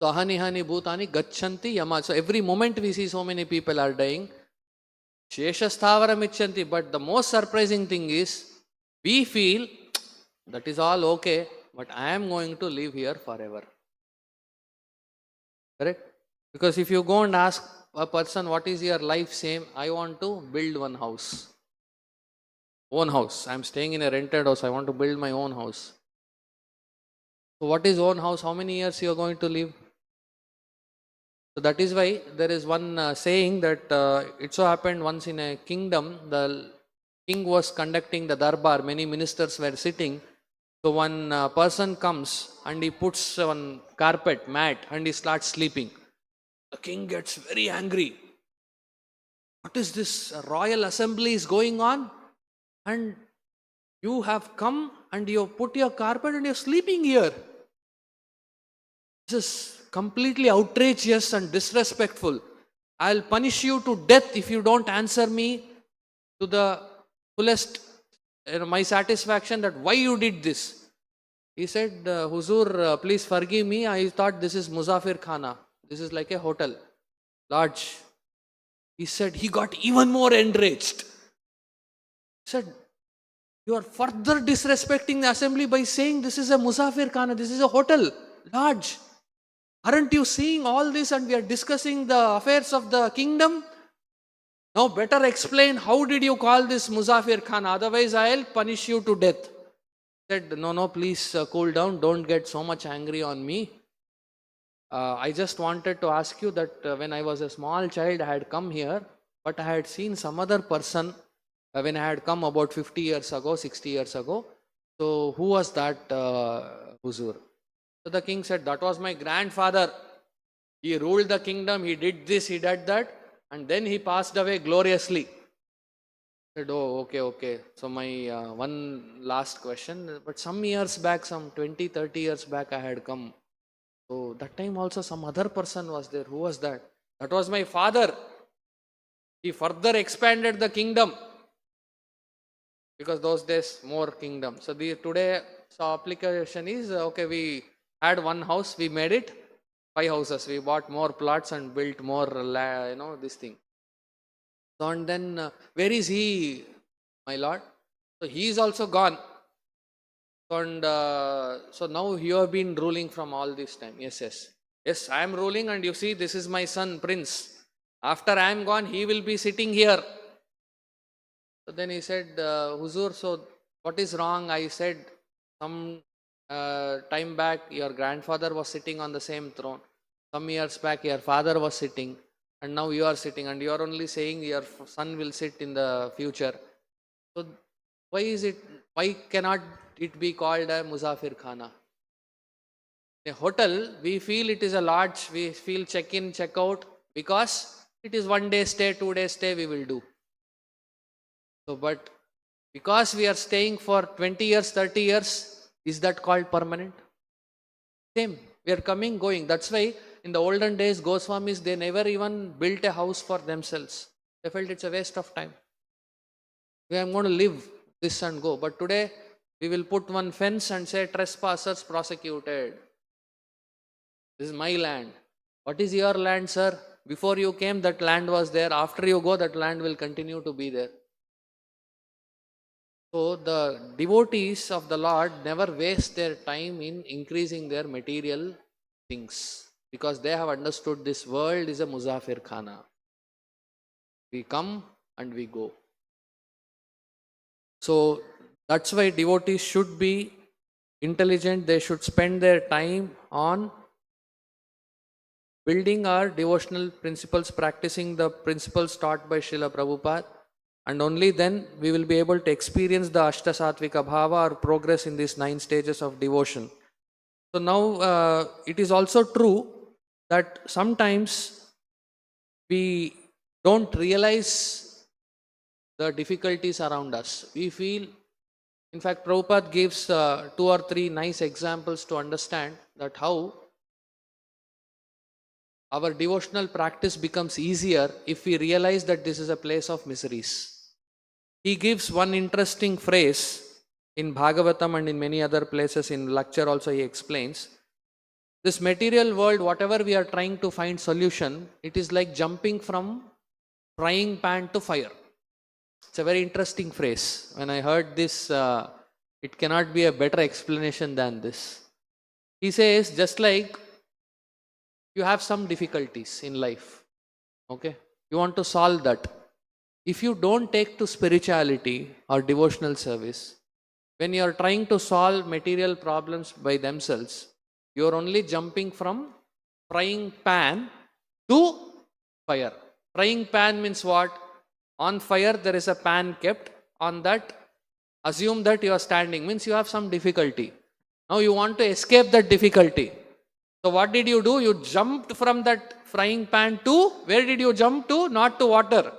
So ahani hani bhutani gachanti yama. So every moment we see so many people are dying. Sheshasthavaram icchanti. But the most surprising thing is, we feel that is all okay, but I am going to live here forever. Correct? Because if you go and ask a person, what is your life aim? I want to build one house. Own house. I am staying in a rented house. I want to build my own house. So what is own house? How many years you are going to live? So that is why there is one saying that it so happened once in a kingdom, the king was conducting the darbar, many ministers were sitting. So one person comes and he puts one carpet, mat, and he starts sleeping. The king gets very angry. What is this? A royal assembly is going on and you have come and you put your carpet and you're sleeping here. This is completely outrageous and disrespectful. I'll punish you to death if you don't answer me to the fullest my satisfaction that why you did this. He said, Huzur, please forgive me. I thought this is Musafir Khana. This is like a hotel, large. He said, he got even more enraged. He said, you are further disrespecting the assembly by saying this is a Musafir Khana, this is a hotel, large. Aren't you seeing all this and we are discussing the affairs of the kingdom? Now better explain how did you call this Musafir Khana, otherwise I'll punish you to death. He said, no, please cool down, don't get so much angry on me. I just wanted to ask you that when I was a small child, I had come here, but I had seen some other person when I had come about 50 years ago, 60 years ago. So who was that, Huzur? So the king said, that was my grandfather. He ruled the kingdom, he did this, he did that, and then he passed away gloriously. I said, oh, okay. So my one last question, but some years back, some 20, 30 years back, I had come. So that time also some other person was there. Who was that? That was my father. He further expanded the kingdom. Because those days more kingdom. So today application is, okay, we had one house, we made it 5 houses. We bought more plots and built more, this thing. So and then, where is he, my lord? So he is also gone. And so now you have been ruling from all this time. Yes, I am ruling, and you see this is my son Prince. After I am gone, he will be sitting here. So then he said, Huzur, so what is wrong? I said, some time back, your grandfather was sitting on the same throne. Some years back, your father was sitting, and now you are sitting, and you are only saying your son will sit in the future. So why is it? Why cannot it be called a Musafir Khana? In a hotel, we feel it is a lodge. We feel check in, check out, because it is 1 day stay, 2 day stay. We will do. So, but because we are staying for 20 years, 30 years, is that called permanent? Same. We are coming, going. That's why in the olden days, Goswamis, they never even built a house for themselves. They felt it's a waste of time. We are going to live this and go. But today, we will put one fence and say, trespassers prosecuted. This is my land. What is your land, sir? Before you came, that land was there. After you go, that land will continue to be there. So the devotees of the Lord never waste their time in increasing their material things, because they have understood this world is a Musafir Khana. We come and we go. So that's why devotees should be intelligent. They should spend their time on building our devotional principles, practicing the principles taught by Srila Prabhupada. And only then we will be able to experience the Ashtasattvika Bhava or progress in these 9 stages of devotion. So now it is also true that sometimes we don't realize the difficulties around us. We feel, in fact, Prabhupada gives 2 or 3 nice examples to understand that how our devotional practice becomes easier if we realize that this is a place of miseries. He gives one interesting phrase in Bhagavatam and in many other places. In lecture also he explains, this material world, whatever we are trying to find solution, it is like jumping from frying pan to fire. It's a very interesting phrase. When I heard this, it cannot be a better explanation than this. He says, just like you have some difficulties in life, okay, you want to solve that. If you don't take to spirituality or devotional service, when you are trying to solve material problems by themselves, you are only jumping from frying pan to fire. Frying pan means what? On fire there is a pan kept. On that, assume that you are standing, means you have some difficulty. Now you want to escape that difficulty. So what did you do? You jumped from that frying pan to, where did you jump to? Not to water,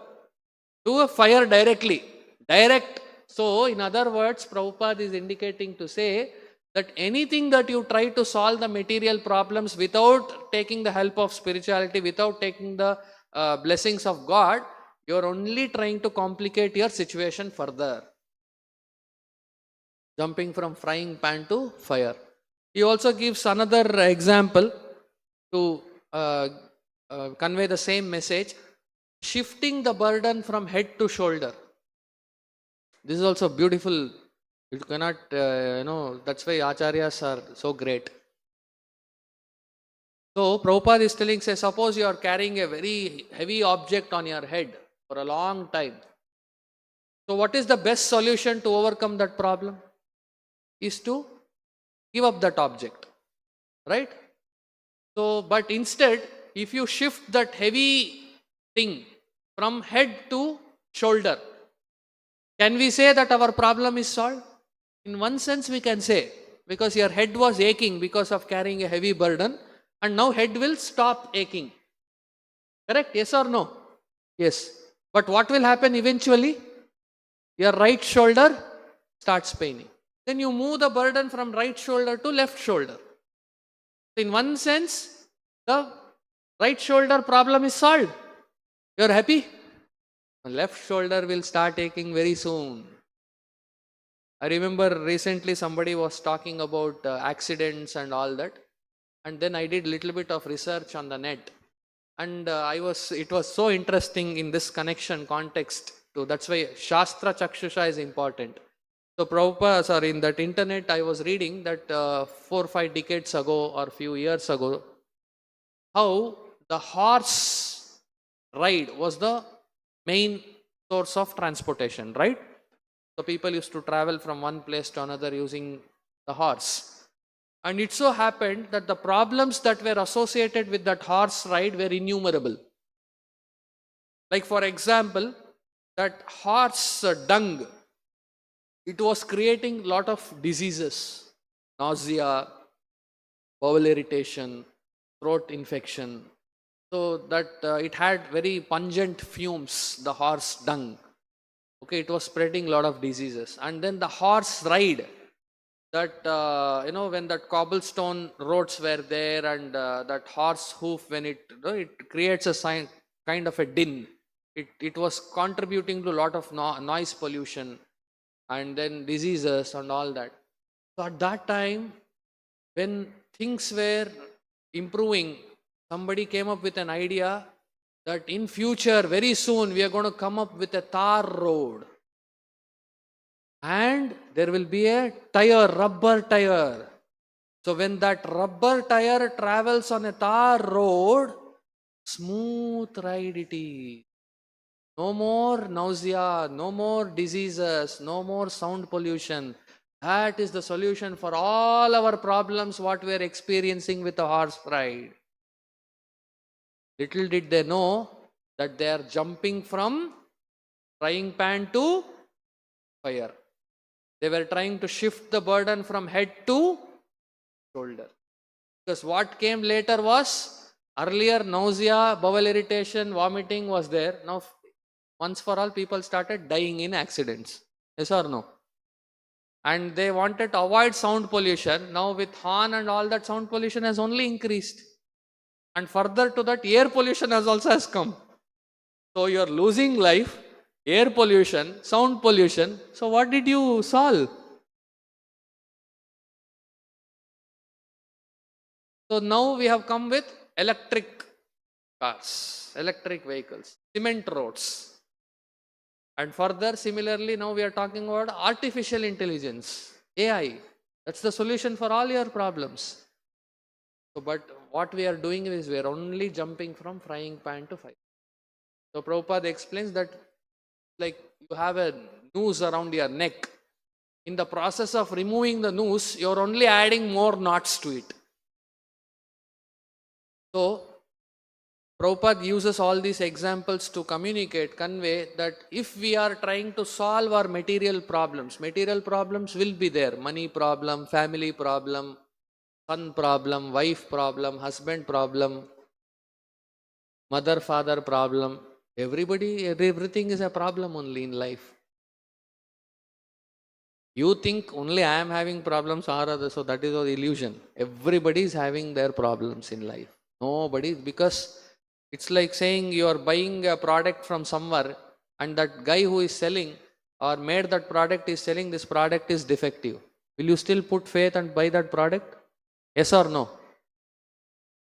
to a fire directly. Direct. So in other words, Prabhupada is indicating to say that anything that you try to solve the material problems without taking the help of spirituality, without taking the blessings of God, you are only trying to complicate your situation further. Jumping from frying pan to fire. He also gives another example to convey the same message. Shifting the burden from head to shoulder. This is also beautiful. You cannot, that's why Acharyas are so great. So Prabhupada is telling, say, suppose you are carrying a very heavy object on your head for a long time. So what is the best solution to overcome that problem? Is to give up that object, right? So, but instead, if you shift that heavy thing from head to shoulder, can we say that our problem is solved? In one sense we can say, because your head was aching because of carrying a heavy burden, and now head will stop aching. Correct? Yes or no? Yes. But what will happen eventually? Your right shoulder starts paining. Then you move the burden from right shoulder to left shoulder. In one sense, the right shoulder problem is solved. You are happy? The left shoulder will start aching very soon. I remember recently somebody was talking about accidents and all that. And then I did little bit of research on the net. And it was so interesting in this connection context too. That's why Shastra Chakshusha is important. So Prabhupada, in that internet I was reading that 4 or 5 decades ago or few years ago, how the horse ride was the main source of transportation, right? So people used to travel from one place to another using the horse. And it so happened that the problems that were associated with that horse ride were innumerable. Like, for example, that horse dung, it was creating lot of diseases, nausea, bowel irritation, throat infection. So that it had very pungent fumes, the horse dung. Okay, it was spreading a lot of diseases. And then the horse ride, that when that cobblestone roads were there, and that horse hoof, when it creates a kind of a din, it was contributing to a lot of noise pollution, and then diseases and all that. So at that time, when things were improving, somebody came up with an idea that in future, very soon, we are going to come up with a tar road. And there will be a tire, rubber tire. So when that rubber tire travels on a tar road, smooth ride it is. No more nausea, no more diseases, no more sound pollution. That is the solution for all our problems what we are experiencing with the horse ride. Little did they know that they are jumping from frying pan to fire. They were trying to shift the burden from head to shoulder. Because what came later was, earlier nausea, bowel irritation, vomiting was there. Now, once for all, people started dying in accidents. Yes or no? And they wanted to avoid sound pollution. Now with horn and all that, sound pollution has only increased. And further to that, air pollution has come. So you are losing life, air pollution, sound pollution. So what did you solve? So now we have come with electric cars, electric vehicles, cement roads. And further, similarly, now we are talking about artificial intelligence, AI. That's the solution for all your problems. So, but what we are doing is we are only jumping from frying pan to fire. So Prabhupada explains that, like, you have a noose around your neck. In the process of removing the noose, you are only adding more knots to it. So Prabhupada uses all these examples to convey that if we are trying to solve our material problems will be there. Money problem, family problem, son problem, wife problem, husband problem, mother, father problem. Everything is a problem only in life. You think only I am having problems or others, so that is an illusion. Everybody is having their problems in life. Nobody, because it's like saying you are buying a product from somewhere, and that guy who is selling or made that product is selling this product is defective. Will you still put faith and buy that product? Yes or no?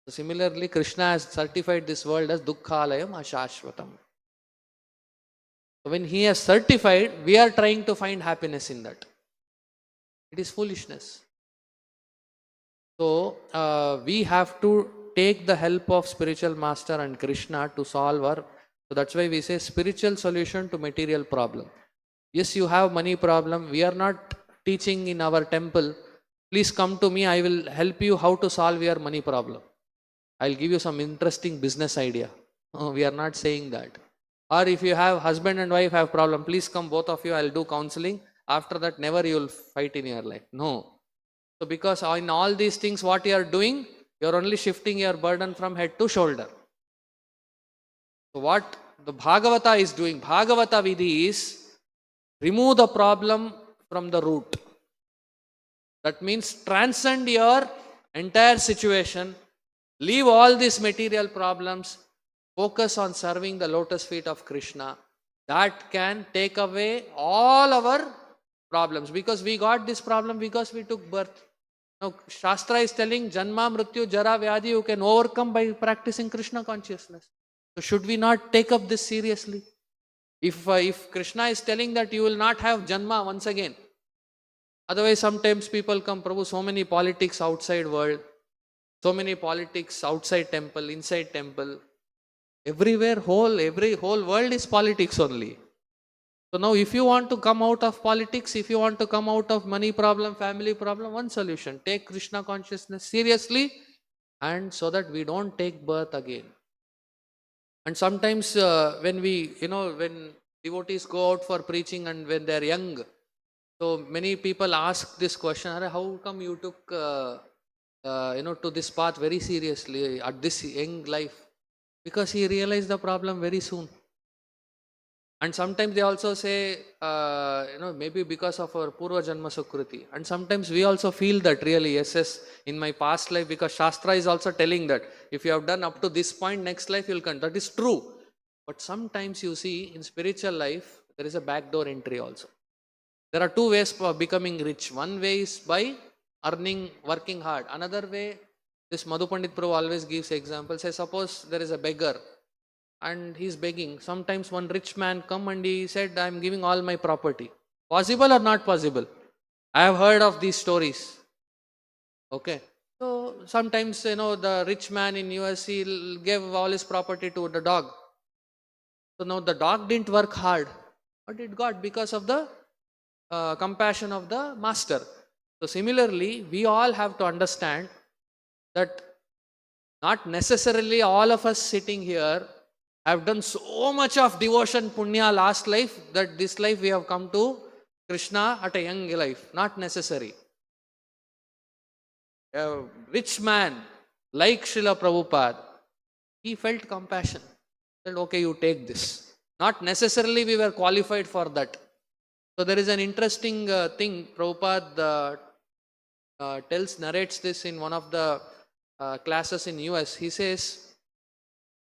So similarly, Krishna has certified this world as Dukkhalayam Ashashvatam. So when he has certified, we are trying to find happiness in that. It is foolishness. So we have to take the help of spiritual master and Krishna to solve our. So that's why we say spiritual solution to material problem. Yes, you have money problem. We are not teaching in our temple. Please come to me. I will help you how to solve your money problem. I'll give you some interesting business idea. We are not saying that. Or if you have husband and wife have problem, please come both of you. I'll do counseling. After that, never you will fight in your life. No. So because in all these things, what you are doing, you are only shifting your burden from head to shoulder. So what the Bhagavata is doing, Bhagavata Vidhi is remove the problem from the root. That means transcend your entire situation, leave all these material problems, focus on serving the lotus feet of Krishna. That can take away all our problems, because we got this problem because we took birth. Now Shastra is telling Janma, Mrityu, Jara, Vyadhi you can overcome by practicing Krishna consciousness. So should we not take up this seriously? If Krishna is telling that you will not have Janma once again, otherwise sometimes people come, Prabhu, so many politics outside world, so many politics outside temple, inside temple. Everywhere, every whole world is politics only. So now if you want to come out of politics, if you want to come out of money problem, family problem, one solution, take Krishna consciousness seriously, and so that we don't take birth again. And sometimes when when devotees go out for preaching and when they're young, so many people ask this question, how come you took to this path very seriously at this young life? Because he realized the problem very soon. And sometimes they also say, maybe because of our Purva Janma Sukruti. And sometimes we also feel that really, yes, in my past life, because Shastra is also telling that if you have done up to this point, next life you'll come. That is true. But sometimes you see in spiritual life, there is a backdoor entry also. There are two ways for becoming rich. One way is by earning, working hard. Another way, this Madhu Pandit Prabhu always gives examples. Say, suppose there is a beggar and he's begging. Sometimes one rich man come and he said, I'm giving all my property. Possible or not possible? I have heard of these stories. Okay. So sometimes, the rich man in US, he'll give all his property to the dog. So now the dog didn't work hard, but it got because of the compassion of the master. So similarly, we all have to understand that not necessarily all of us sitting here have done so much of devotion, punya last life, that this life we have come to Krishna at a young life. Not necessary. A rich man like Srila Prabhupada, he felt compassion. He said, okay, you take this. Not necessarily we were qualified for that. So there is an interesting thing. Prabhupada narrates this in one of the classes in US. He says,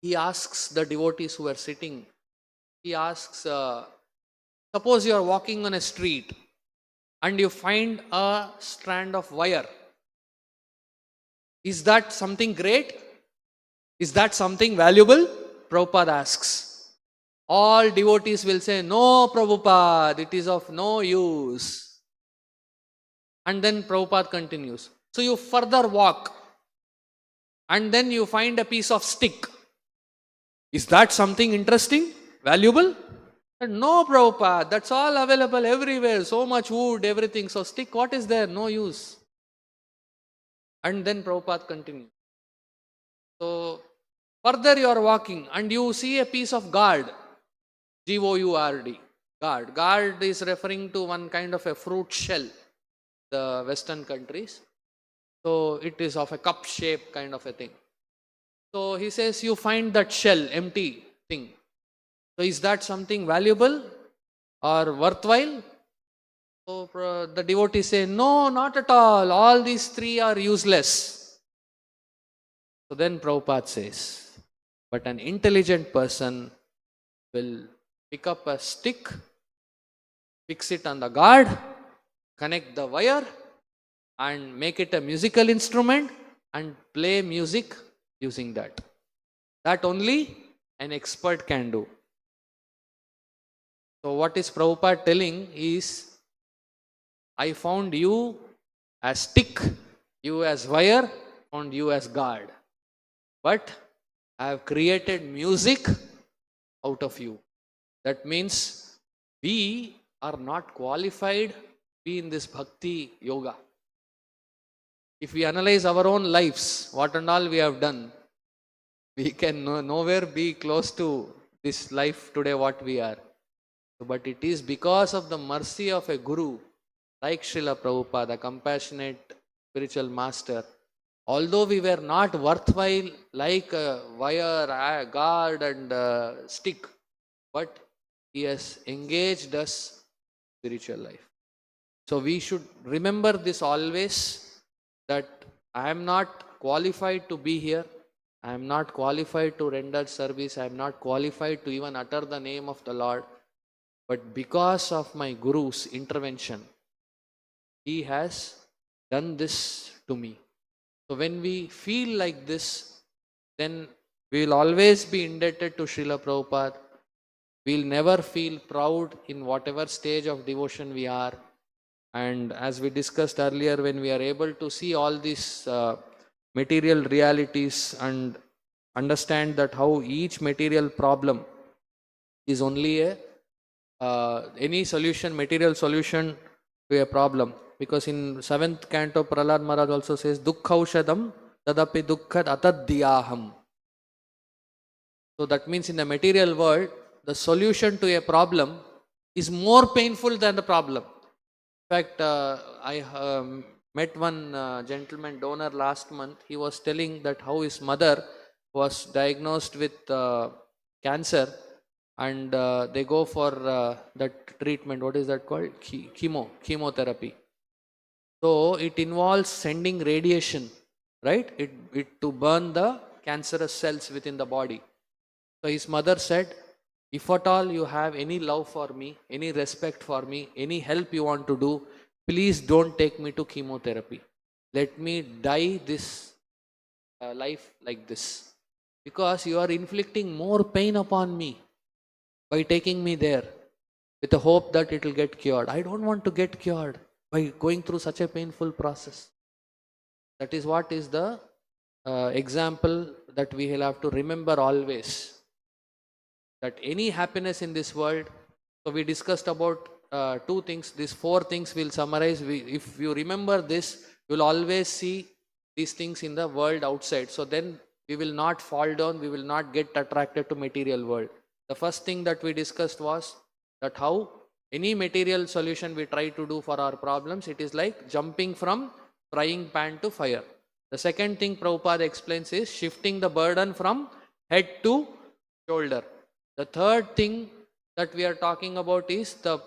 he asks the devotees who are sitting, he asks, suppose you are walking on a street and you find a strand of wire. Is that something great? Is that something valuable? Prabhupada asks. All devotees will say, no, Prabhupada, it is of no use. And then Prabhupada continues. So you further walk and then you find a piece of stick. Is that something interesting, valuable? No, Prabhupada, that's all available everywhere. So much wood, everything. So stick, what is there? No use. And then Prabhupada continues. So further you are walking and you see a piece of gourd. G-O-U-R-D. Gourd. Gourd is referring to one kind of a fruit shell, the Western countries. So it is of a cup shape kind of a thing. So he says, you find that shell, empty thing. So is that something valuable or worthwhile? So the devotees say, no, not at all. All these three are useless. So then Prabhupada says, but an intelligent person will pick up a stick, fix it on the gourd, connect the wire and make it a musical instrument and play music using that. That only an expert can do. So what is Prabhupada telling is, I found you as stick, you as wire, found you as gourd. But I have created music out of you. That means we are not qualified to be in this bhakti yoga. If we analyze our own lives, what and all we have done, we can nowhere be close to this life today what we are. But it is because of the mercy of a guru like Srila Prabhupada, a compassionate spiritual master. Although we were not worthwhile like a wire, gourd and stick, but he has engaged us in spiritual life. So we should remember this always, that I am not qualified to be here. I am not qualified to render service. I am not qualified to even utter the name of the Lord. But because of my Guru's intervention, he has done this to me. So when we feel like this, then we will always be indebted to Srila Prabhupada. We will never feel proud in whatever stage of devotion we are. And as we discussed earlier, when we are able to see all these material realities and understand that how each material problem is only a any solution, material solution to a problem. Because in 7th canto, Prahlad Maharaj also says, Dukkhaushadam tadapi dukkhat atadhyaham. So that means in the material world, the solution to a problem is more painful than the problem. In fact, I met one gentleman donor last month. He was telling that how his mother was diagnosed with cancer, and they go for that treatment. What is that called? Chemotherapy. So it involves sending radiation, right? It to burn the cancerous cells within the body. So his mother said, if at all you have any love for me, any respect for me, any help you want to do, please don't take me to chemotherapy. Let me die this life like this. Because you are inflicting more pain upon me by taking me there with the hope that it will get cured. I don't want to get cured by going through such a painful process. That is what is the example that we will have to remember always. That any happiness in this world, so we discussed about 2 things, these 4 things we'll summarize. If you remember this, you'll always see these things in the world outside. So then we will not fall down, we will not get attracted to material world. The first thing that we discussed was that how any material solution we try to do for our problems, it is like jumping from frying pan to fire. The second thing Prabhupada explains is shifting the burden from head to shoulder. The third thing that we are talking about is the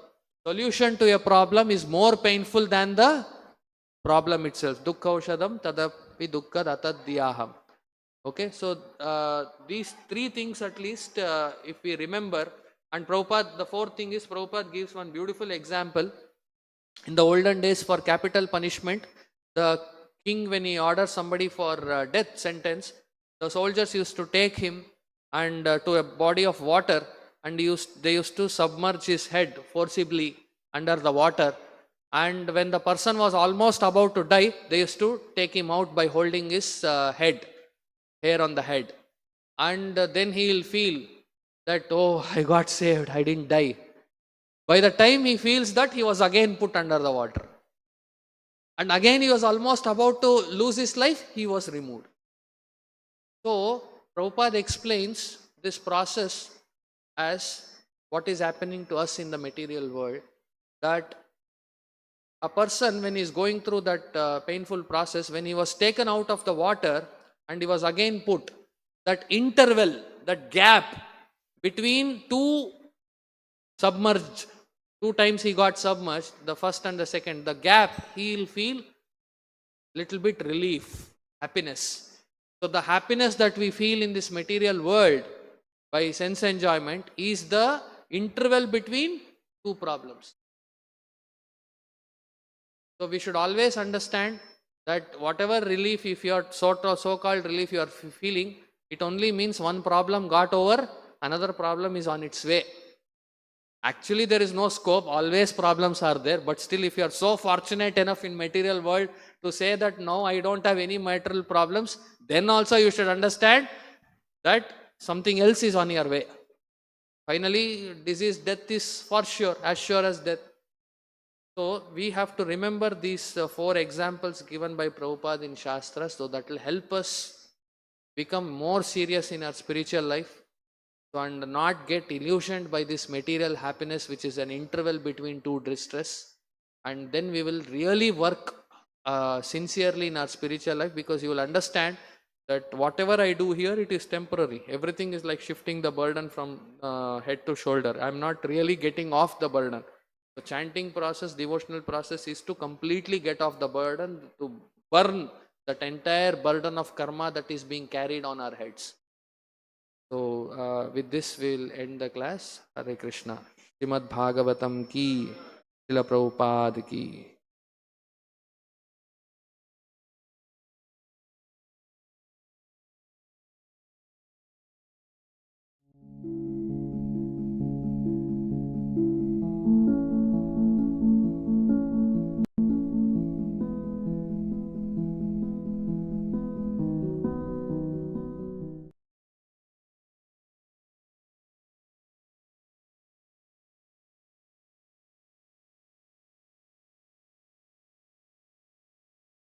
solution to a problem is more painful than the problem itself. Dukkhaushadam tadapi dukkhat atadhyaham. Okay, so these 3 things at least, if we remember, and Prabhupada, the 4th thing is Prabhupada gives one beautiful example. In the olden days for capital punishment, the king, when he orders somebody for death sentence, the soldiers used to take him and to a body of water, and they used to submerge his head forcibly under the water, and when the person was almost about to die, they used to take him out by holding his hair on the head, and then he will feel that, oh, I got saved, I didn't die. By the time he feels that, he was again put under the water, and again he was almost about to lose his life, he was removed. So Prabhupada explains this process as what is happening to us in the material world, that a person, when he is going through that painful process, when he was taken out of the water and he was again put, that interval, that gap between 2 submerged, 2 times he got submerged, the first and the second, the gap, he will feel little bit relief, happiness. So the happiness that we feel in this material world by sense enjoyment is the interval between 2 problems. So we should always understand that whatever relief, if you are so-called relief you are feeling, it only means one problem got over, another problem is on its way. Actually there is no scope, always problems are there, but still if you are so fortunate enough in material world to say that no, I don't have any material problems, then also you should understand that something else is on your way. Finally, disease, death is for sure as death. So we have to remember these 4 examples given by Prabhupada in Shastra, so that will help us become more serious in our spiritual life, and not get illusioned by this material happiness, which is an interval between 2 distress. And then we will really work sincerely in our spiritual life, because you will understand that whatever I do here, it is temporary. Everything is like shifting the burden from head to shoulder. I am not really getting off the burden. The chanting process, devotional process is to completely get off the burden, to burn that entire burden of karma that is being carried on our heads. So with this we'll end the class. Hare Krishna. Srimad-Bhagavatam ki, Srila Prabhupada ki.